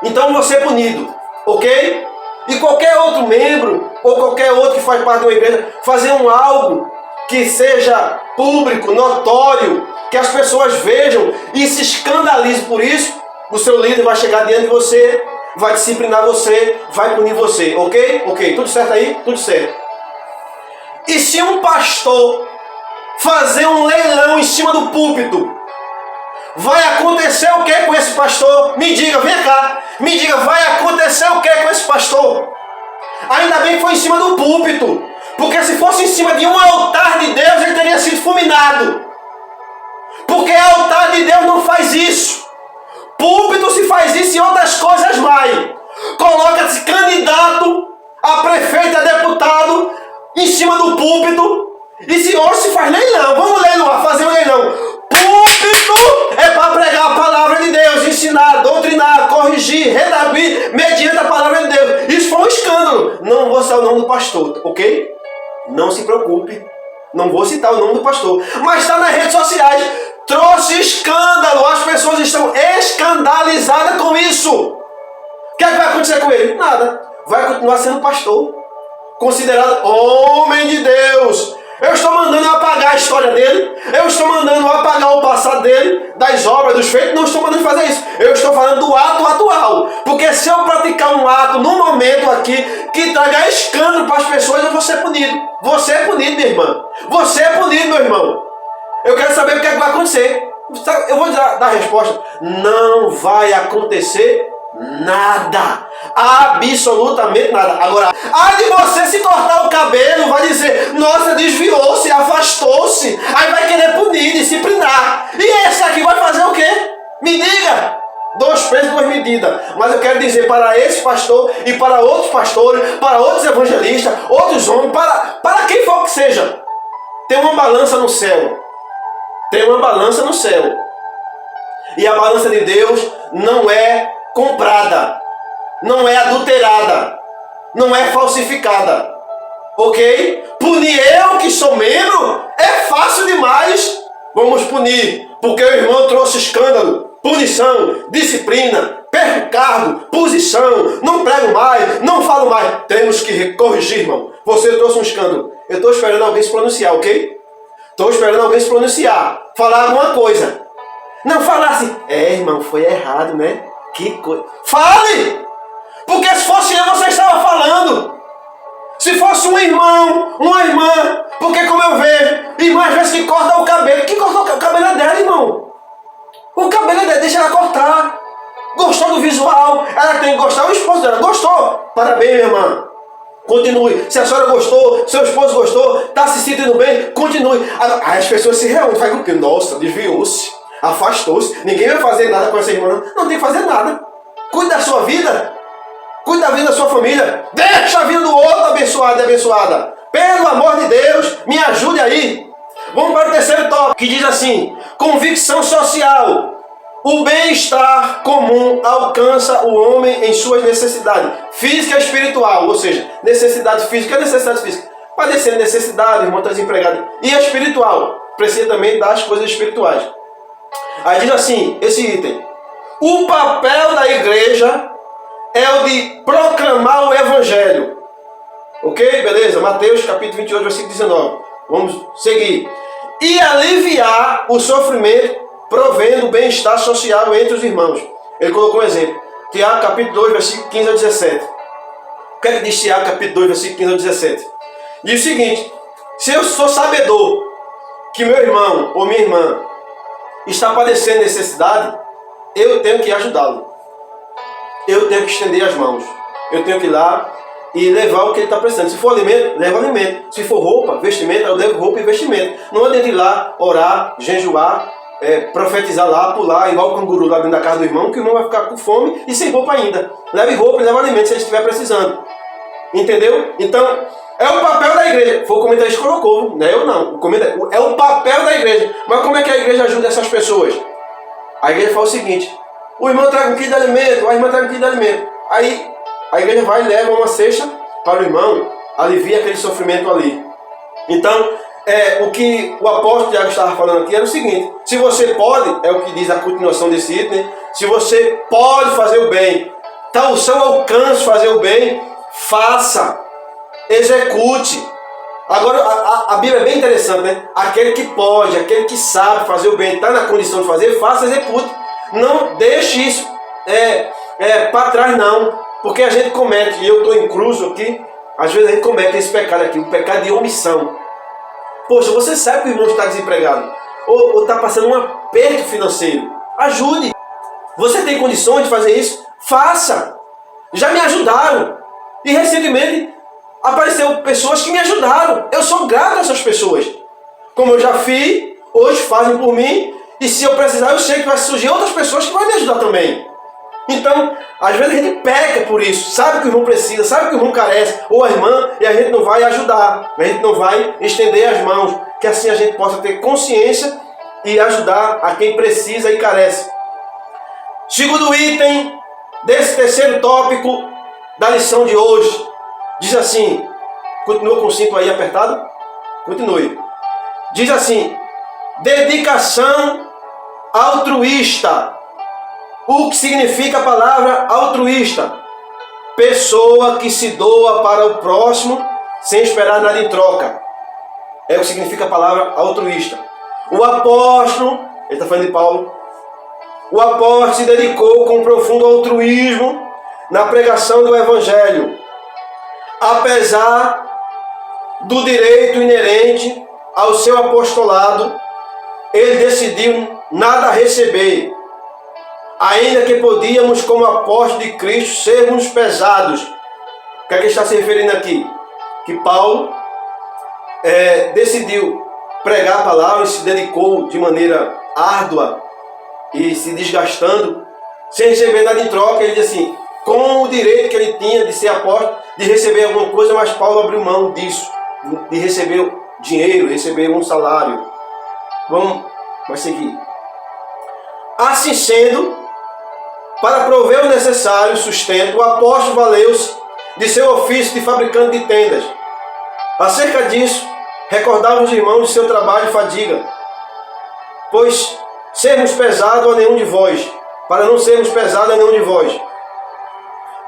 Então, eu vou ser punido, ok? E qualquer outro membro ou qualquer outro que faz parte de uma igreja fazer algo que seja público, notório, que as pessoas vejam e se escandalizem por isso, o seu líder vai chegar diante de você, vai disciplinar você, vai punir você, ok? Ok, tudo certo aí? Tudo certo. E se um pastor fazer um leilão em cima do púlpito, vai acontecer o que com esse pastor? Me diga, vem cá, me diga, vai acontecer o que com esse pastor? Ainda bem que foi em cima do púlpito, porque se fosse em cima de um altar de Deus, ele teria sido fulminado. Porque altar de Deus não faz isso. Púlpito se faz isso e outras coisas mais. Coloca-se candidato a prefeito, a deputado em cima do púlpito. E se hoje se faz leilão, vamos leiloar, fazer um leilão. Púlpito é para pregar a palavra de Deus, ensinar, doutrinar, corrigir, redarguir, mediante a palavra de Deus. Isso foi um escândalo. Não vou citar o nome do pastor, ok? Não se preocupe, não vou citar o nome do pastor. Mas está nas redes sociais, trouxe escândalo, as pessoas estão escandalizadas com isso. O que é que vai acontecer com ele? Nada, vai continuar sendo pastor, considerado homem de Deus. Eu estou mandando apagar a história dele, eu estou mandando apagar o passado dele, das obras, dos feitos, não estou mandando fazer isso. Eu estou falando do ato atual, porque se eu praticar um ato no momento aqui que traga escândalo para as pessoas, eu vou ser punido. Você é punido, minha irmã. Você é punido, meu irmão. Eu quero saber o que é que vai acontecer. Eu vou dar a resposta. Não vai acontecer Nada. Absolutamente nada. Agora, de você se cortar o cabelo, vai dizer, nossa, desviou-se, afastou-se, aí vai querer punir, disciplinar. E esse aqui vai fazer o quê? Me diga. 2 pesos, 2 medidas. Mas eu quero dizer para esse pastor e para outros pastores, para outros evangelistas, outros homens, para quem for que seja, tem uma balança no céu. Tem uma balança no céu. E a balança de Deus não é comprada, não é adulterada, não é falsificada. Ok? Punir eu que sou membro é fácil demais. Vamos punir, porque o irmão trouxe escândalo, punição, disciplina, perco cargo, posição, não prego mais, não falo mais. Temos que corrigir, irmão. Você trouxe um escândalo. Eu estou esperando alguém se pronunciar, ok? Estou esperando alguém se pronunciar, falar alguma coisa. Não falar assim, irmão, foi errado, né? Que coisa. Fale! Porque se fosse eu, você estava falando. Se fosse um irmão, uma irmã, porque como eu vejo, irmã às vezes que corta o cabelo. Que corta o cabelo é dela, irmão. O cabelo é dela, deixa ela cortar. Gostou do visual, ela tem que gostar. O esposo dela gostou. Parabéns, minha irmã. Continue. Se a senhora gostou, seu esposo gostou, está se sentindo bem, continue. Aí as pessoas se reúnem, fazem o quê? Nossa, desviou-se, afastou-se. Ninguém vai fazer nada com essa irmã, não. Não tem que fazer nada. Cuide da sua vida. Cuide da vida da sua família. Deixa a vida do outro abençoada e abençoada. Pelo amor de Deus, me ajude aí. Vamos para o 3º tópico, que diz assim: convicção social. O bem-estar comum alcança o homem em suas necessidades física e espiritual, ou seja, necessidade física e necessidade física. Padecendo necessidade, irmão, está desempregado. E a espiritual, precisa também das coisas espirituais. Aí diz assim, esse item: o papel da igreja é o de proclamar o evangelho. Ok? Beleza? Mateus capítulo 28, versículo 19. Vamos seguir. E aliviar o sofrimento, provendo o bem-estar social entre os irmãos. Ele colocou um exemplo. Tiago capítulo 2, versículo 15 a 17. O que é que diz Tiago capítulo 2, versículo 15 a 17? Diz o seguinte: se eu sou sabedor que meu irmão ou minha irmã está padecendo necessidade, eu tenho que ajudá-lo. Eu tenho que estender as mãos. Eu tenho que ir lá e levar o que ele está precisando. Se for alimento, leva alimento. Se for roupa, vestimento, eu levo roupa e vestimento. Não adianta ir lá, orar, jejuar, profetizar lá, pular, igual o canguru lá dentro da casa do irmão, que o irmão vai ficar com fome e sem roupa ainda. Leve roupa e leve alimento se ele estiver precisando. Entendeu? Então, é o papel da igreja. Foi o comentarista que colocou, não é eu não. É o papel da igreja. Mas como é que a igreja ajuda essas pessoas? A igreja fala o seguinte: o irmão traga um quilo de alimento, a irmã traga um quilo de alimento. Aí a igreja vai e leva uma cesta para o irmão, alivia aquele sofrimento ali. Então, o que o apóstolo Tiago estava falando aqui era o seguinte: se você pode, é o que diz a continuação desse item, se você pode fazer o bem, está ao seu alcance fazer o bem, faça, execute. Agora, a Bíblia é bem interessante, né? Aquele que pode, aquele que sabe fazer o bem, está na condição de fazer, faça, execute. Não deixe isso para trás, não. Porque a gente comete, e eu estou incluso aqui, às vezes a gente comete esse pecado aqui, o pecado de omissão. Poxa, você sabe que o irmão está desempregado, ou está passando um aperto financeiro. Ajude. Você tem condições de fazer isso? Faça. Já me ajudaram. E recentemente apareceram pessoas que me ajudaram. Eu sou grato a essas pessoas. Como eu já fiz, hoje fazem por mim. E se eu precisar, eu sei que vai surgir outras pessoas que vão me ajudar também. Então, às vezes a gente peca por isso. Sabe que o irmão precisa, sabe que o irmão carece, ou a irmã, e a gente não vai ajudar. A gente não vai estender as mãos. Que assim a gente possa ter consciência e ajudar a quem precisa e carece. Segundo item desse 3º tópico da lição de hoje. Diz assim, continua com o cinto aí apertado? Continue. Diz assim: dedicação altruísta. O que significa a palavra altruísta? Pessoa que se doa para o próximo sem esperar nada em troca. É o que significa a palavra altruísta. O apóstolo, ele está falando de Paulo, o apóstolo se dedicou com profundo altruísmo na pregação do Evangelho. Apesar do direito inerente ao seu apostolado, ele decidiu nada receber. ainda que podíamos, como apóstolos de Cristo, sermos pesados. O que é que está se referindo aqui? Que Paulo decidiu pregar a palavra e se dedicou de maneira árdua e se desgastando, sem receber nada em troca. Ele diz assim, com o direito que ele tinha de ser apóstolo, de receber alguma coisa, mas Paulo abriu mão disso, de receber dinheiro, receber um salário. Vai seguir. Assim sendo, para prover o necessário sustento, o apóstolo valeu-se de seu ofício de fabricante de tendas. Acerca disso, recordava os irmãos de seu trabalho e fadiga, pois sermos pesados a nenhum de vós, para não sermos pesados a nenhum de vós,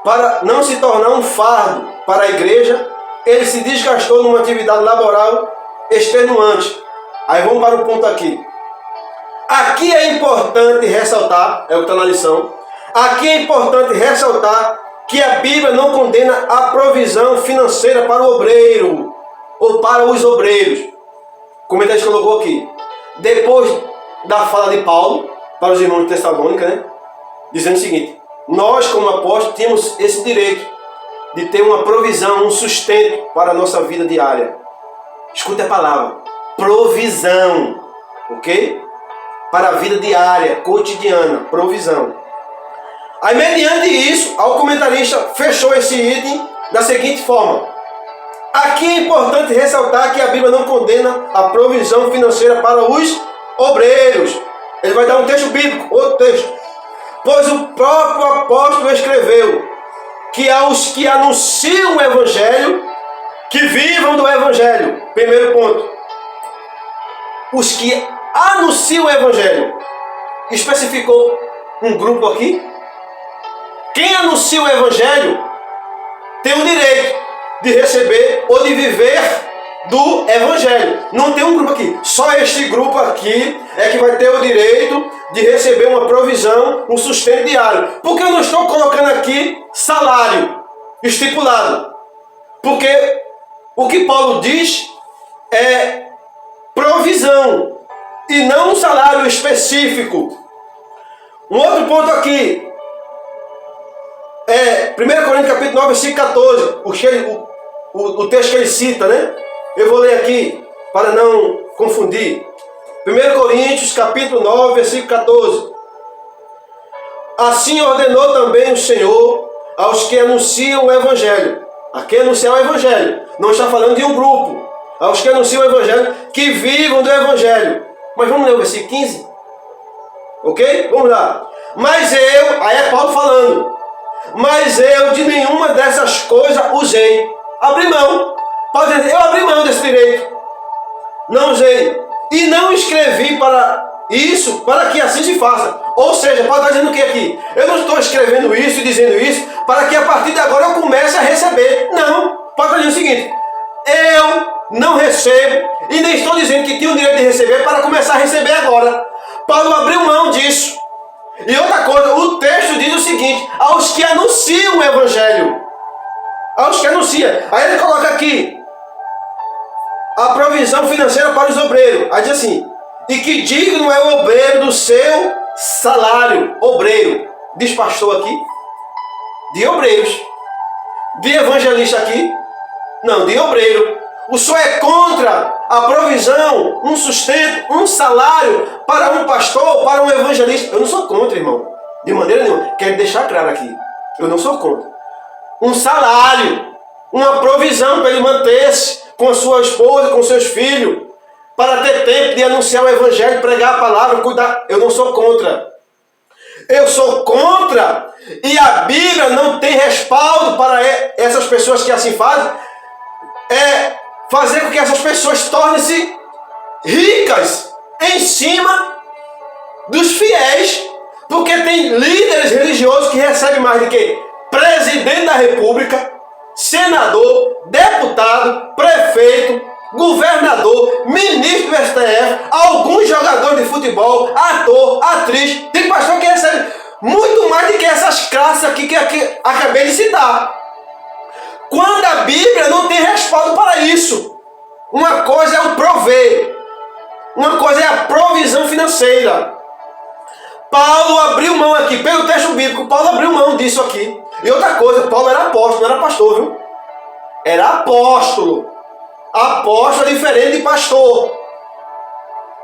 para não se tornar um fardo para a igreja, ele se desgastou numa atividade laboral extenuante. Aí vamos para o ponto aqui. Aqui é importante ressaltar, é o que está na lição, aqui é importante ressaltar que a Bíblia não condena a provisão financeira para o obreiro, ou para os obreiros. Como ele colocou aqui. Depois da fala de Paulo, para os irmãos de Tessalônica, né? Dizendo o seguinte, nós como apóstolos temos esse direito de ter uma provisão, um sustento para a nossa vida diária. Escute a palavra, provisão, ok? Para a vida diária, cotidiana, provisão. Aí, mediante isso, o comentarista fechou esse item da seguinte forma. Aqui é importante ressaltar que a Bíblia não condena a provisão financeira para os obreiros. Ele vai dar um texto bíblico, outro texto. Pois o próprio apóstolo escreveu que aos que anunciam o Evangelho, que vivam do Evangelho. Primeiro ponto. Os que anunciam o Evangelho. Especificou um grupo aqui. Quem anuncia o Evangelho tem o direito de receber ou de viver do Evangelho. Não tem um grupo aqui. Só este grupo aqui é que vai ter o direito de receber uma provisão, um sustento diário. Porque eu não estou colocando aqui salário estipulado. Porque o que Paulo diz é provisão e não um salário específico. Um outro ponto aqui. 1 Coríntios capítulo 9, versículo 14. O texto que ele cita, né? Eu vou ler aqui para não confundir. 1 Coríntios capítulo 9, versículo 14. Assim ordenou também o Senhor aos que anunciam o Evangelho. Aqui anunciar o Evangelho. Não está falando de um grupo. Aos que anunciam o Evangelho, que vivam do Evangelho. Mas vamos ler o versículo 15? Ok? Vamos lá. Mas eu, aí é Paulo falando. Mas eu de nenhuma dessas coisas usei. Abri mão. Paulo diz, eu abri mão desse direito. Não usei. E não escrevi para isso, para que assim se faça. Ou seja, Paulo está dizendo o que aqui? Eu não estou escrevendo isso e dizendo isso para que a partir de agora eu comece a receber. Não. Paulo está dizendo o seguinte. Eu não recebo e nem estou dizendo que tinha o direito de receber para começar a receber agora. Paulo abriu mão disso. E outra coisa, o texto diz o seguinte, aos que anunciam o Evangelho. Aos que anunciam. Aí ele coloca aqui, a provisão financeira para os obreiros. Aí diz assim, e que digno é o obreiro do seu salário. Obreiro. Diz pastor aqui. De obreiros. De evangelista aqui. Não, de obreiro. O senhor é contra a provisão, um sustento, um salário para um pastor, para um evangelista. Eu não sou contra, irmão. De maneira nenhuma. Quero deixar claro aqui. Eu não sou contra. Um salário, uma provisão para ele manter-se com a sua esposa, com seus filhos, para ter tempo de anunciar o evangelho, pregar a palavra, cuidar. Eu não sou contra. Eu sou contra. E a Bíblia não tem respaldo para essas pessoas que assim fazem. Fazer com que essas pessoas tornem-se ricas em cima dos fiéis. Porque tem líderes religiosos que recebem mais do que presidente da república, senador, deputado, prefeito, governador, ministro do STF, alguns jogadores de futebol, ator, atriz. Tem pastor que recebe muito mais do que essas classes aqui que acabei de citar. Quando a Bíblia não tem respaldo para isso. Uma coisa é o prover. Uma coisa é a provisão financeira. Paulo abriu mão aqui, pelo texto bíblico, Paulo abriu mão disso aqui. E outra coisa, Paulo era apóstolo, não era pastor, viu? Era apóstolo. Apóstolo é diferente de pastor.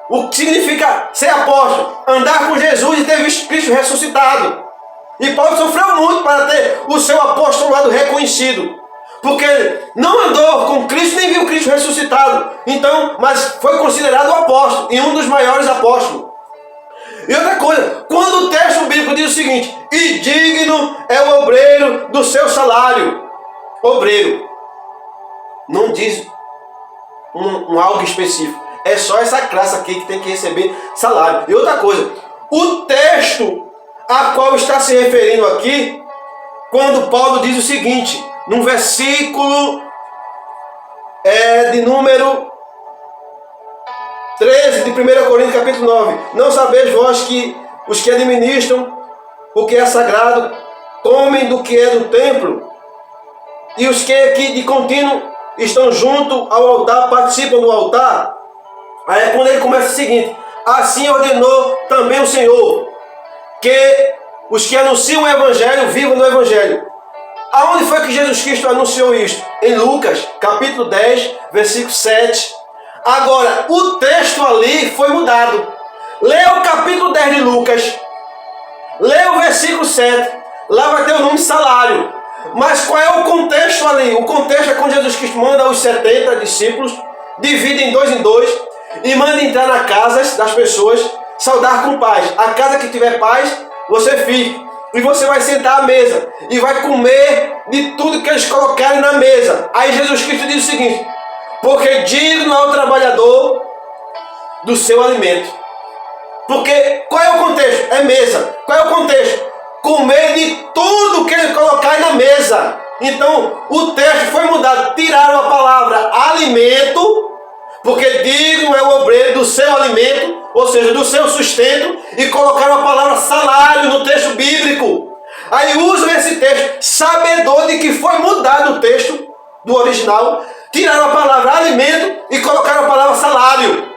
O que significa ser apóstolo? Andar com Jesus e ter visto Cristo ressuscitado. E Paulo sofreu muito para ter o seu apostolado reconhecido. Porque ele não andou com Cristo nem viu Cristo ressuscitado. Então, mas foi considerado apóstolo e um dos maiores apóstolos. E outra coisa, quando o texto bíblico diz o seguinte: e digno é o obreiro do seu salário. Obreiro. Não diz algo específico. É só essa classe aqui que tem que receber salário. E outra coisa, o texto a qual está se referindo aqui, quando Paulo diz o seguinte, no versículo de número 13 de 1 Coríntios capítulo 9. Não sabeis vós que os que administram o que é sagrado comem do que é do templo, e os que aqui de contínuo estão junto ao altar, participam do altar? Aí é quando ele começa o seguinte: assim ordenou também o Senhor, que os que anunciam o Evangelho vivam no Evangelho. Aonde foi que Jesus Cristo anunciou isto? Em Lucas, capítulo 10, versículo 7. Agora, o texto ali foi mudado. Leia o capítulo 10 de Lucas, leia o versículo 7, lá vai ter o nome salário. Mas qual é o contexto ali? O contexto é quando Jesus Cristo manda os 70 discípulos, divide em dois, e manda entrar na casa das pessoas, saudar com paz. A casa que tiver paz, você fica. E você vai sentar à mesa e vai comer de tudo que eles colocarem na mesa. Aí Jesus Cristo diz o seguinte: porque digno é o trabalhador do seu alimento. Porque qual é o contexto? É mesa. Qual é o contexto? Comer de tudo que ele colocar na mesa. Então o texto foi mudado. Tiraram a palavra alimento, porque digno é o obreiro do seu alimento, ou seja, do seu sustento, e colocaram a palavra salário no texto bíblico. Aí usam esse texto, sabedor de que foi mudado o texto do original, tiraram a palavra alimento e colocaram a palavra salário.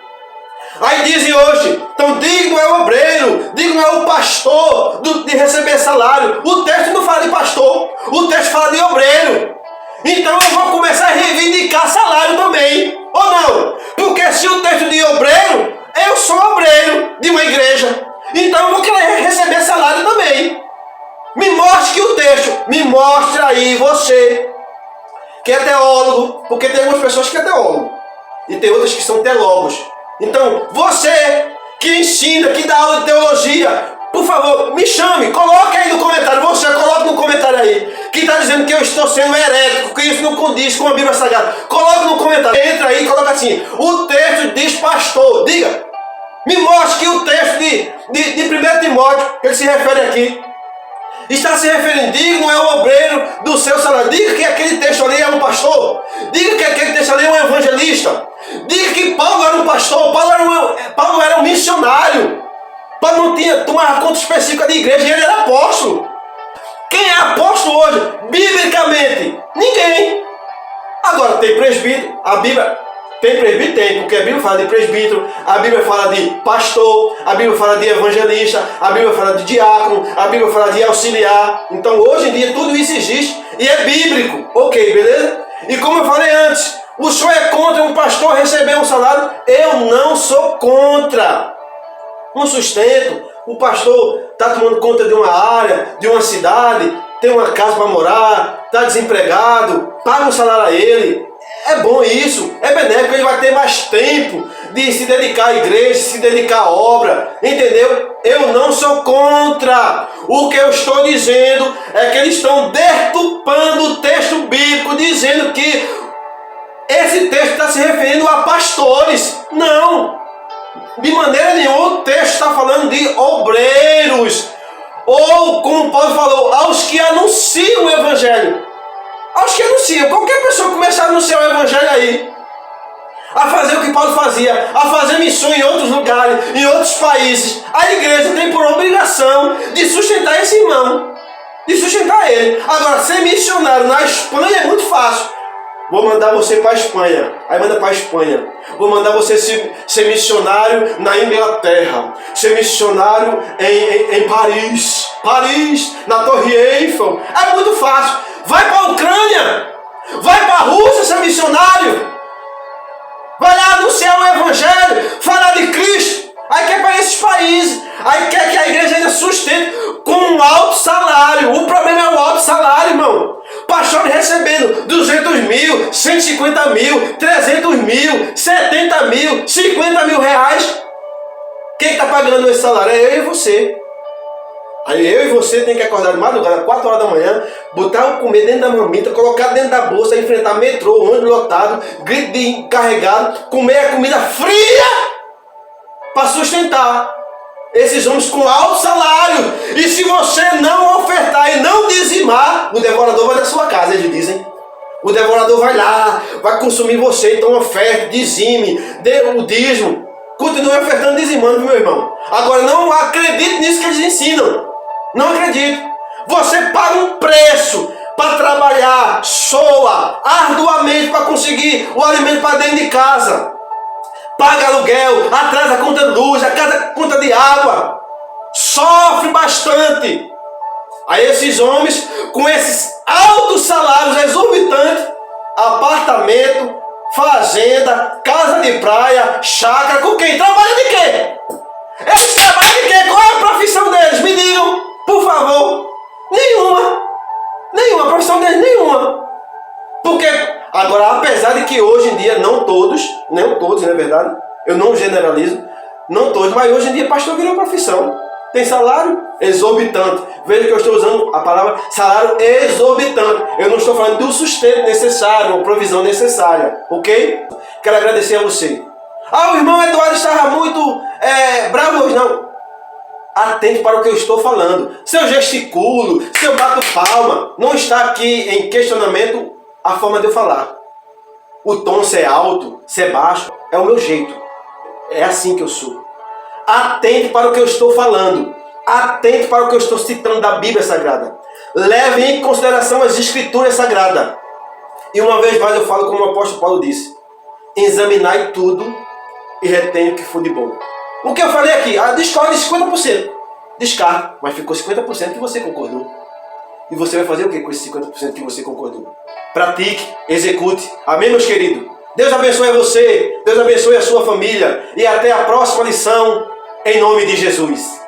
Aí dizem hoje, então digno é o obreiro, digno é o pastor de receber salário. O texto não fala de pastor, o texto fala de obreiro. Então eu vou começar a reivindicar salário também, ou não? Porque se o texto de obreiro, eu sou obreiro de uma igreja, então eu vou querer receber salário também. Me mostre que o texto, me mostre aí você, que é teólogo, porque tem algumas pessoas que é teólogo, e tem outras que são teólogos. Então, você que ensina, que dá aula de teologia, por favor, me chame, coloque aí no comentário, você coloque no comentário aí, que está dizendo que eu estou sendo herético, que isso não condiz com a Bíblia Sagrada. Coloque no comentário, entra aí e coloca assim: o texto diz pastor. Diga, me mostre que o texto de 1 Timóteo, que ele se refere aqui, está se referindo, digno é o obreiro do seu salário. Diga que aquele texto ali é um pastor. Diga que aquele texto ali é um evangelista. Diga que Paulo era um pastor, Paulo era um missionário. Paulo não tinha uma conta específica de igreja, e ele era apóstolo. Quem é apóstolo hoje, biblicamente? Ninguém. Agora, tem presbítero, a Bíblia tem presbítero? Tem, porque a Bíblia fala de presbítero, a Bíblia fala de pastor, a Bíblia fala de evangelista, a Bíblia fala de diácono, a Bíblia fala de auxiliar. Então, hoje em dia, tudo isso existe e é bíblico. Ok, beleza? E como eu falei antes, o senhor é contra um pastor receber um salário? Eu não sou contra. Um sustento, o pastor está tomando conta de uma área, de uma cidade, tem uma casa para morar, está desempregado, paga um salário a ele. É bom isso, é benéfico, ele vai ter mais tempo de se dedicar à igreja, se dedicar à obra, entendeu? Eu não sou contra. O que eu estou dizendo é que eles estão deturpando o texto bíblico, dizendo que esse texto está se referindo a pastores. Não! De maneira nenhuma o texto está falando de obreiros, ou como Paulo falou, aos que anunciam o evangelho. Aos que anunciam, qualquer pessoa começar a anunciar o evangelho aí, a fazer o que Paulo fazia, a fazer missões em outros lugares, em outros países, a igreja tem por obrigação de sustentar esse irmão, de sustentar ele. Agora, ser missionário na Espanha é muito fácil. Vou mandar você para a Espanha. Aí manda para a Espanha. Vou mandar você ser missionário na Inglaterra. Ser missionário em Paris. Paris, na Torre Eiffel. É muito fácil. Vai para a Ucrânia. Vai para a Rússia ser missionário. Vai lá anunciar o Evangelho. Falar de Cristo. Aí quer para esses países. Aí quer que a igreja ainda sustente com um alto salário. O problema é o alto salário, irmão. Pastores recebendo 200 mil, 150 mil, 300 mil, 70 mil, 50 mil reais. Quem está pagando esse salário? É eu e você. Aí eu e você tem que acordar de madrugada, 4 horas da manhã, botar o comer dentro da marmita, colocar dentro da bolsa, enfrentar metrô, ônibus lotado, grito de encarregado, comer a comida fria para sustentar esses homens com alto salário. E se você não ofertar e não dizimar, o devorador vai na sua casa, eles dizem. O devorador vai lá, vai consumir você. Então oferte, dizime, dê o dízimo. Continue ofertando e dizimando, meu irmão. Agora não acredite nisso que eles ensinam. Não acredite. Você paga um preço para trabalhar, soa arduamente para conseguir o alimento para dentro de casa. Paga aluguel, atrasa a conta de luz, atrasa a conta de água. Sofre bastante. Aí esses homens, com esses altos salários exorbitantes, apartamento, fazenda, casa de praia, chácara, com quem? Trabalha de quê? Eles trabalham de quê? Qual é a profissão deles? Me digam, por favor. Nenhuma. Nenhuma. A profissão deles, nenhuma. Porque, agora, apesar de que hoje em dia, não todos, não é verdade? Eu não generalizo, não todos, mas hoje em dia pastor virou profissão. Tem salário exorbitante. Veja que eu estou usando a palavra salário exorbitante. Eu não estou falando do sustento necessário, uma provisão necessária, ok? Quero agradecer a você. O irmão Eduardo estava muito bravo hoje, não. Atente para o que eu estou falando. Se eu gesticulo, se eu bato palma, não está aqui em questionamento a forma de eu falar. O tom, se é alto, se é baixo, é o meu jeito. É assim que eu sou. Atente para o que eu estou falando. Atente para o que eu estou citando da Bíblia Sagrada. Leve em consideração as Escrituras Sagradas. E uma vez mais eu falo como o apóstolo Paulo disse. Examinai tudo e retém o que for de bom. O que eu falei aqui? Discorde 50%. Descarta. Mas ficou 50% que você concordou. E você vai fazer o que com esse 50% que você concordou? Pratique, execute. Amém, meus queridos? Deus abençoe você. Deus abençoe a sua família. E até a próxima lição. Em nome de Jesus.